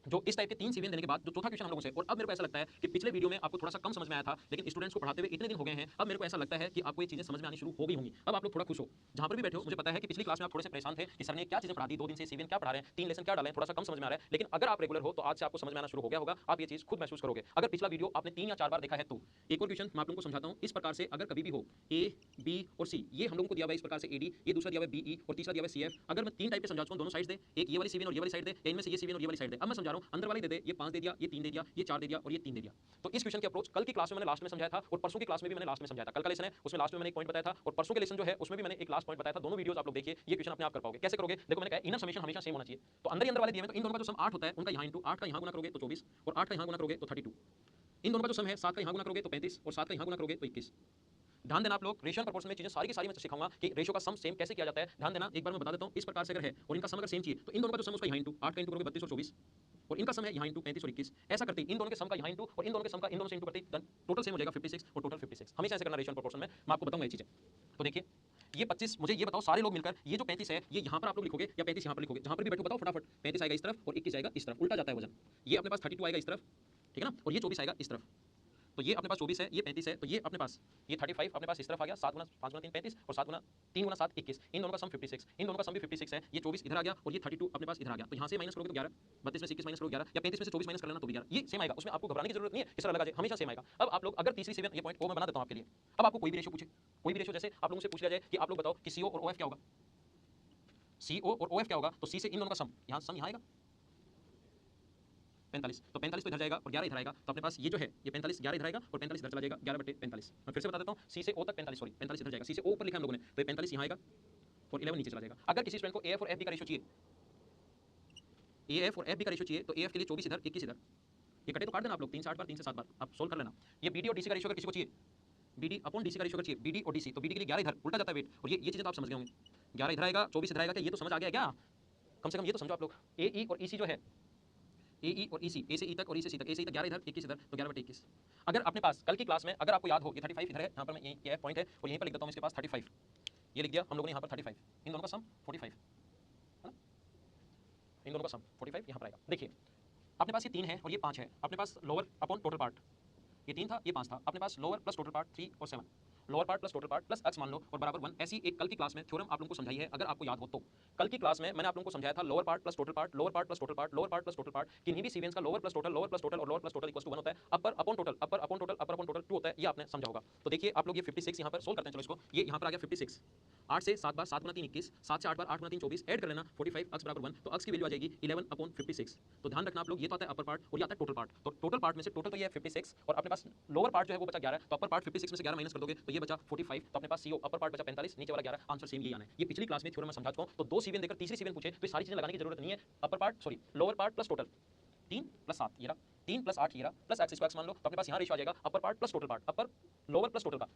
Speaker 1: जो इस टाइप के 3 सीवीएन देने के बाद जो चौथा क्वेश्चन हम लोगों से, और अब मेरे को ऐसा लगता है कि पिछले वीडियो में आपको थोड़ा सा कम समझ में आया था, लेकिन स्टूडेंट्स को पढ़ाते हुए इतने दिन हो गए हैं, अब मेरे को ऐसा लगता है कि आपको ये चीजें समझ में आनी शुरू हो गई होंगी। अब आप लोग थोड़ा खुश हो, जहां पर भी बैठे हो। मुझे पता है कि पिछली क्लास में आप थोड़े से परेशान थे कि सर ने क्या चीजें पढ़ा दी, 2 दिन से सीवीएन क्या पढ़ा रहे हैं, 3 लेसन क्या डाले, थोड़ा सा कम समझ में आ रहा है। लेकिन अगर आप रेगुलर हो तो आज से आपको समझ में आना शुरू हो गया होगा, आप ये चीज खुद महसूस करोगे। अगर पिछला वीडियो आपने 3 या 4 बार देखा है तो एक और क्वेश्चन मैं आप लोगों को समझाता हूं। इस प्रकार से अगर कभी भी हो ए बी और सी, ये हम लोगों को दिया हुआ है इस प्रकार से एडी, ये दूसरा दिया हुआ है बीई और तीसरा दिया हुआ है सीएफ। अगर मैं 3 टाइप के समझा चुका हूं, दोनों साइड दे, एक ये वाली सीवीएन और ये वाली साइड दे, या इनमें से ये सीवीएन और ये वाली साइड दे। अब मैं समझा रहा हूं, अंदर वाली दे दे, ये 5 दे दिया, ये 3 दे दिया, ये 4 दे दिया और ये 3 दे दिया। तो इस क्वेश्चन की अप्रोच कल की क्लास में मैंने लास्ट में समझाया था और परसों की क्लास में भी मैंने लास्ट में समझाया था। कल का लेसन है उसमें लास्ट में मैंने एक पॉइंट बताया था और परसों के लेसन जो है उसमें भी मैंने एक लास्ट पॉइंट बताया था। दोनों वीडियोस आप लोग देखिए, ये क्वेश्चन अपने आप कर पाओगे। कैसे करोगे, देखो मैंने कहा इनर समेशन हमेशा सेम होना चाहिए। तो अंदर ही अंदर वाले दिए हैं, तो इन दोनों का जो सम 8 होता है उनका यहाँ इंटू 8 का यहाँ गुना करोगे तो 24 और 8 का यहाँ गुना करोगे तो 32। इन दोनों का जो सम है 7 का यहाँ गुना करोगे तो 35 और 7 का यहाँ गुना करोगे तो 21। ध्यान देना आप लोग, रेशियो प्रोपोर्शन में चीजें सारी की सारी मैं सिखाऊंगा कि रेशियो का सम सेम कैसे किया जाता है। ध्यान देना, एक बार मैं बता देता हूं। इस प्रकार से अगर है और इनका सम अगर सेम चाहिए तो इन दोनों का जो सम उसका यहाँ इंटू 8 का इंटू करोगे 32 और 24, और इनका सम है यहाँ इंटू 35 और 21। ऐसा करते इन दोनों के सम का यहाँ इंटू और इन दोनों के सम का इन दोनों से इंटू करते देन टोटल सेम हो जाएगा 56 और टोटल 56। हमेशा ऐसे करना रेशियो प्रोपोर्शन में, मैं आपको बताऊंगा ये चीजें। तो देखिए ये 25, मुझे ये बताओ सारे लोग मिलकर, ये जो 35 है ये यहाँ पर आप लोग लिखोगे या 35 यहाँ पर लिखोगे, जहाँ पर भी बैठो बताओ फटाफट। 35 आएगा इस तरफ और 21 आएगा इस तरफ, उल्टा जाता है वजन। ये अपने पास 32 आएगा इस तरफ, ठीक है ना, और ये 24 आएगा इस तरफ। तो ये अपने पास 24 है, ये 35 है, तो ये अपने पास ये 35 अपने पास इस तरफ आ गया। 7 गुना 5 गुना 3 35 और 7 गुना 3 गुना 7 21। इन दोनों का सम 56, इन दोनों का सम भी 56 है। ये 24 इधर आ गया और ये 32 अपने पास इधर आ गया। तो यहाँ से माइनस करोगे तो 11, 32 में से 21 माइनस करोगे 11, या 35 में से 24 माइनस कर लेना तो भी 11। ये सेम आएगा, उसमें आपको घबराने की जरूरत नहीं है, इस तरह लगा जाए हमेशा सेम आएगा। अब आप लोग अगर तीसरी सीवीएन, ये पॉइंट ओ मैं बना देता हूँ आपके लिए। अब आपको कोई भी रेशियो पूछे, कोई भी रेशियो, जैसे आप लोगों से पूछ लिया जाए कि आप लोग बताओ कि सीओ और ओएफ क्या होगा, सीओ और ओएफ क्या होगा, तो सी से इन दोनों का सम, यहाँ सम यहाँ आएगा 45, तो 45 तो इधर जाएगा और 11 इधर आएगा। तो अपने पास ये जो है ये 45 11 इधर आएगा और 45 इधर चला जाएगा, 11/45। मैं फिर से बता देता हूँ, सी से ओ तक 45, सॉरी 45 इधर जाएगा, सी से ओ ऊपर लिखा है हम लोगों ने, तो ये 45 यहाँ आएगा और 11 नीचे चला जाएगा। अगर किसी स्टूडेंट को AF और FB का रेशियो चाहिए, AF और FB का रेशियो चाहिए, तो AF के लिए 24 इधर 21 इधर, ये कटे तो काट देना आप लोग 3 से 8 बार 3 से 7 बार, आप सोल्व कर लेना। ये BD और DC का रेशियो अगर किसी को चाहिए, BD अपॉन DC का रेशियो अगर चाहिए, BD और DC, तो BD के लिए 11 इधर उल्टा जाता है वेट, और ये चीजें तो आप समझ गए होंगे। 11 इधर आएगा 24 इधर आएगा, क्या ये तो समझ आ गया क्या? कम से कम ये तो समझो आप लोग। AE और EC जो है, AE और EC, A से E तक और E से C तक, A से E तक 11 इधर 21 इधर, तो 11/21। अगर अपने पास कल की क्लास में अगर आपको याद हो, ये 35 इधर है, यहाँ पर मैं ये पॉइंट है और यहीं पर लिख देता हूँ इसके पास 35, ये लिख दिया हम लोगों ने यहाँ पर 35, इन दोनों का सम 45 है ना, इन दोनों का सम 45 यहाँ पर आएगा। देखिए अपने पास ये 3 है और ये 5 है, अपने पास लोअर अपॉन टोटल पार्ट, ये 3 था ये 5 था, अपने पास लोअर प्लस टोटल पार्ट 3 और 7, lower part plus total part plus x मान लो और बराबर 1। ऐसी एक कल की क्लास में थ्योरम आप लोगों को समझाई है, अगर आपको याद हो तो। कल की क्लास में मैंने आप लोगों को समझाया था lower part plus total part, lower part plus total part, lower part plus total part, किन्हीं भी सीक्वेंस का लोअर प्लस टोटल और lower plus total equal to 1 होता है, upper upon total, upper upon total, upper upon total 2 होता है, ये आपने समझा होगा। तो देखिए आप लोग ये 56 यहाँ पर सोल्व करते हैं, चलो इसको, ये यहाँ पर आ गया 56, 8 से 7 बार 7 गुना 3 21, 7 से 8 बार 8 गुना 3 24, ऐड कर लेना 45 x बराबर 1, तो x की वैल्यू आ जाएगी 11 अपॉन 56। तो ध्यान रखना आप लोग, ये तो आता है अपर पार्ट और ये आता है टोटल पार्ट, तो टोटल पार्ट में से टोटल तो ये है 56 और अपने पास लोअर पार्ट जो है वो बचा 11, तो अपर पार्ट 56 में से 11 माइनस कर दोगे तो ये बचा 45, तो अपने पास CO अपर पार्ट बचा 45, नीचे वाला 11, आंसर सेम यही आना है। ये पिछली क्लास में थ्योरम में समझा चुका हूं, तो 2 सीवेन देकर तीसरी सीवेन पूछे तो ये सारी चीजें लगाने की जरूरत नहीं है। Upper part sorry lower part plus total 3 plus 7 ये रहा, 3 प्लस 8 ये रहा, प्लस x स्क्वायर मान लो, तो अपने पास यहाँ रेशियो आ जाएगा upper part plus total part, upper lower plus total का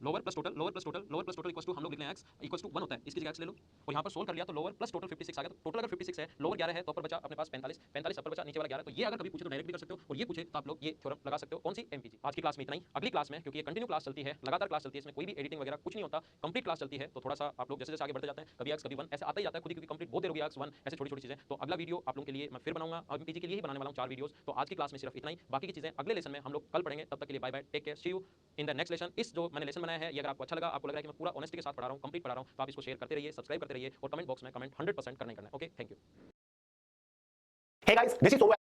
Speaker 1: lower plus total, lower plus total, lower plus total equal to हम लोग लिख लें x इक्वल टू 1 होता है, इसकी जगह x ले लो और यहाँ पर सोल्व कर लिया तो लोअर प्लस टोटल 56 आ गया। तो टोटल अगर 56 है, लोअर 11 है, तो ऊपर बचा अपने पास 45, 45 अपर बचा, नीचे वाला 11। तो ये अगर कभी पूछे तो डायरेक्टली कर सकते हो और ये पूछे तो आप लोग ये थ्योरम लगा सकते हो। कौन सी? MPG। आज की क्लास में इतना ही, अगली क्लास में क्योंकि ये कंटिन्यू क्लास चलती है, लगातार क्लास चलती है, इसमें कोई भी एडिटिंग वगैरह कुछ नहीं होता, कंप्लीट क्लास चलती है, तो थोड़ा सा आप लोग जैसे जैसे आगे बढ़ते जाते हैं कभी x कभी 1 ऐसे आता ही जाता है खुद ही, क्योंकि कंप्लीट बहुत देर हो गया x 1 ऐसे छोटी छोटी चीजें। तो अगला वीडियो आप लोगों के लिए मैं फिर बनाऊंगा, MPG के लिए ही बनाने वाला हूं 4 वीडियोस। तो आज की क्लास में सिर्फ इतना ही, बाकी की चीजें अगले लेसन में हम लोग कल पढ़ेंगे। तब तक के लिए bye bye, take care, see you in the next lesson. इस जो मैंने लेसन बनाया है ये अगर आपको अच्छा लगा, आपको लग रहा है कि मैं पूरा ऑनेस्टी के साथ पढ़ा रहा हूं, कंप्लीट पढ़ा रहा हूं, तो आप इसको शेयर करते रहिए, सब्सक्राइब करते रहिए और कमेंट बॉक्स में कमेंट 100% करना ही करना है। Okay, thank you.
Speaker 2: Hey guys, this is Souvik.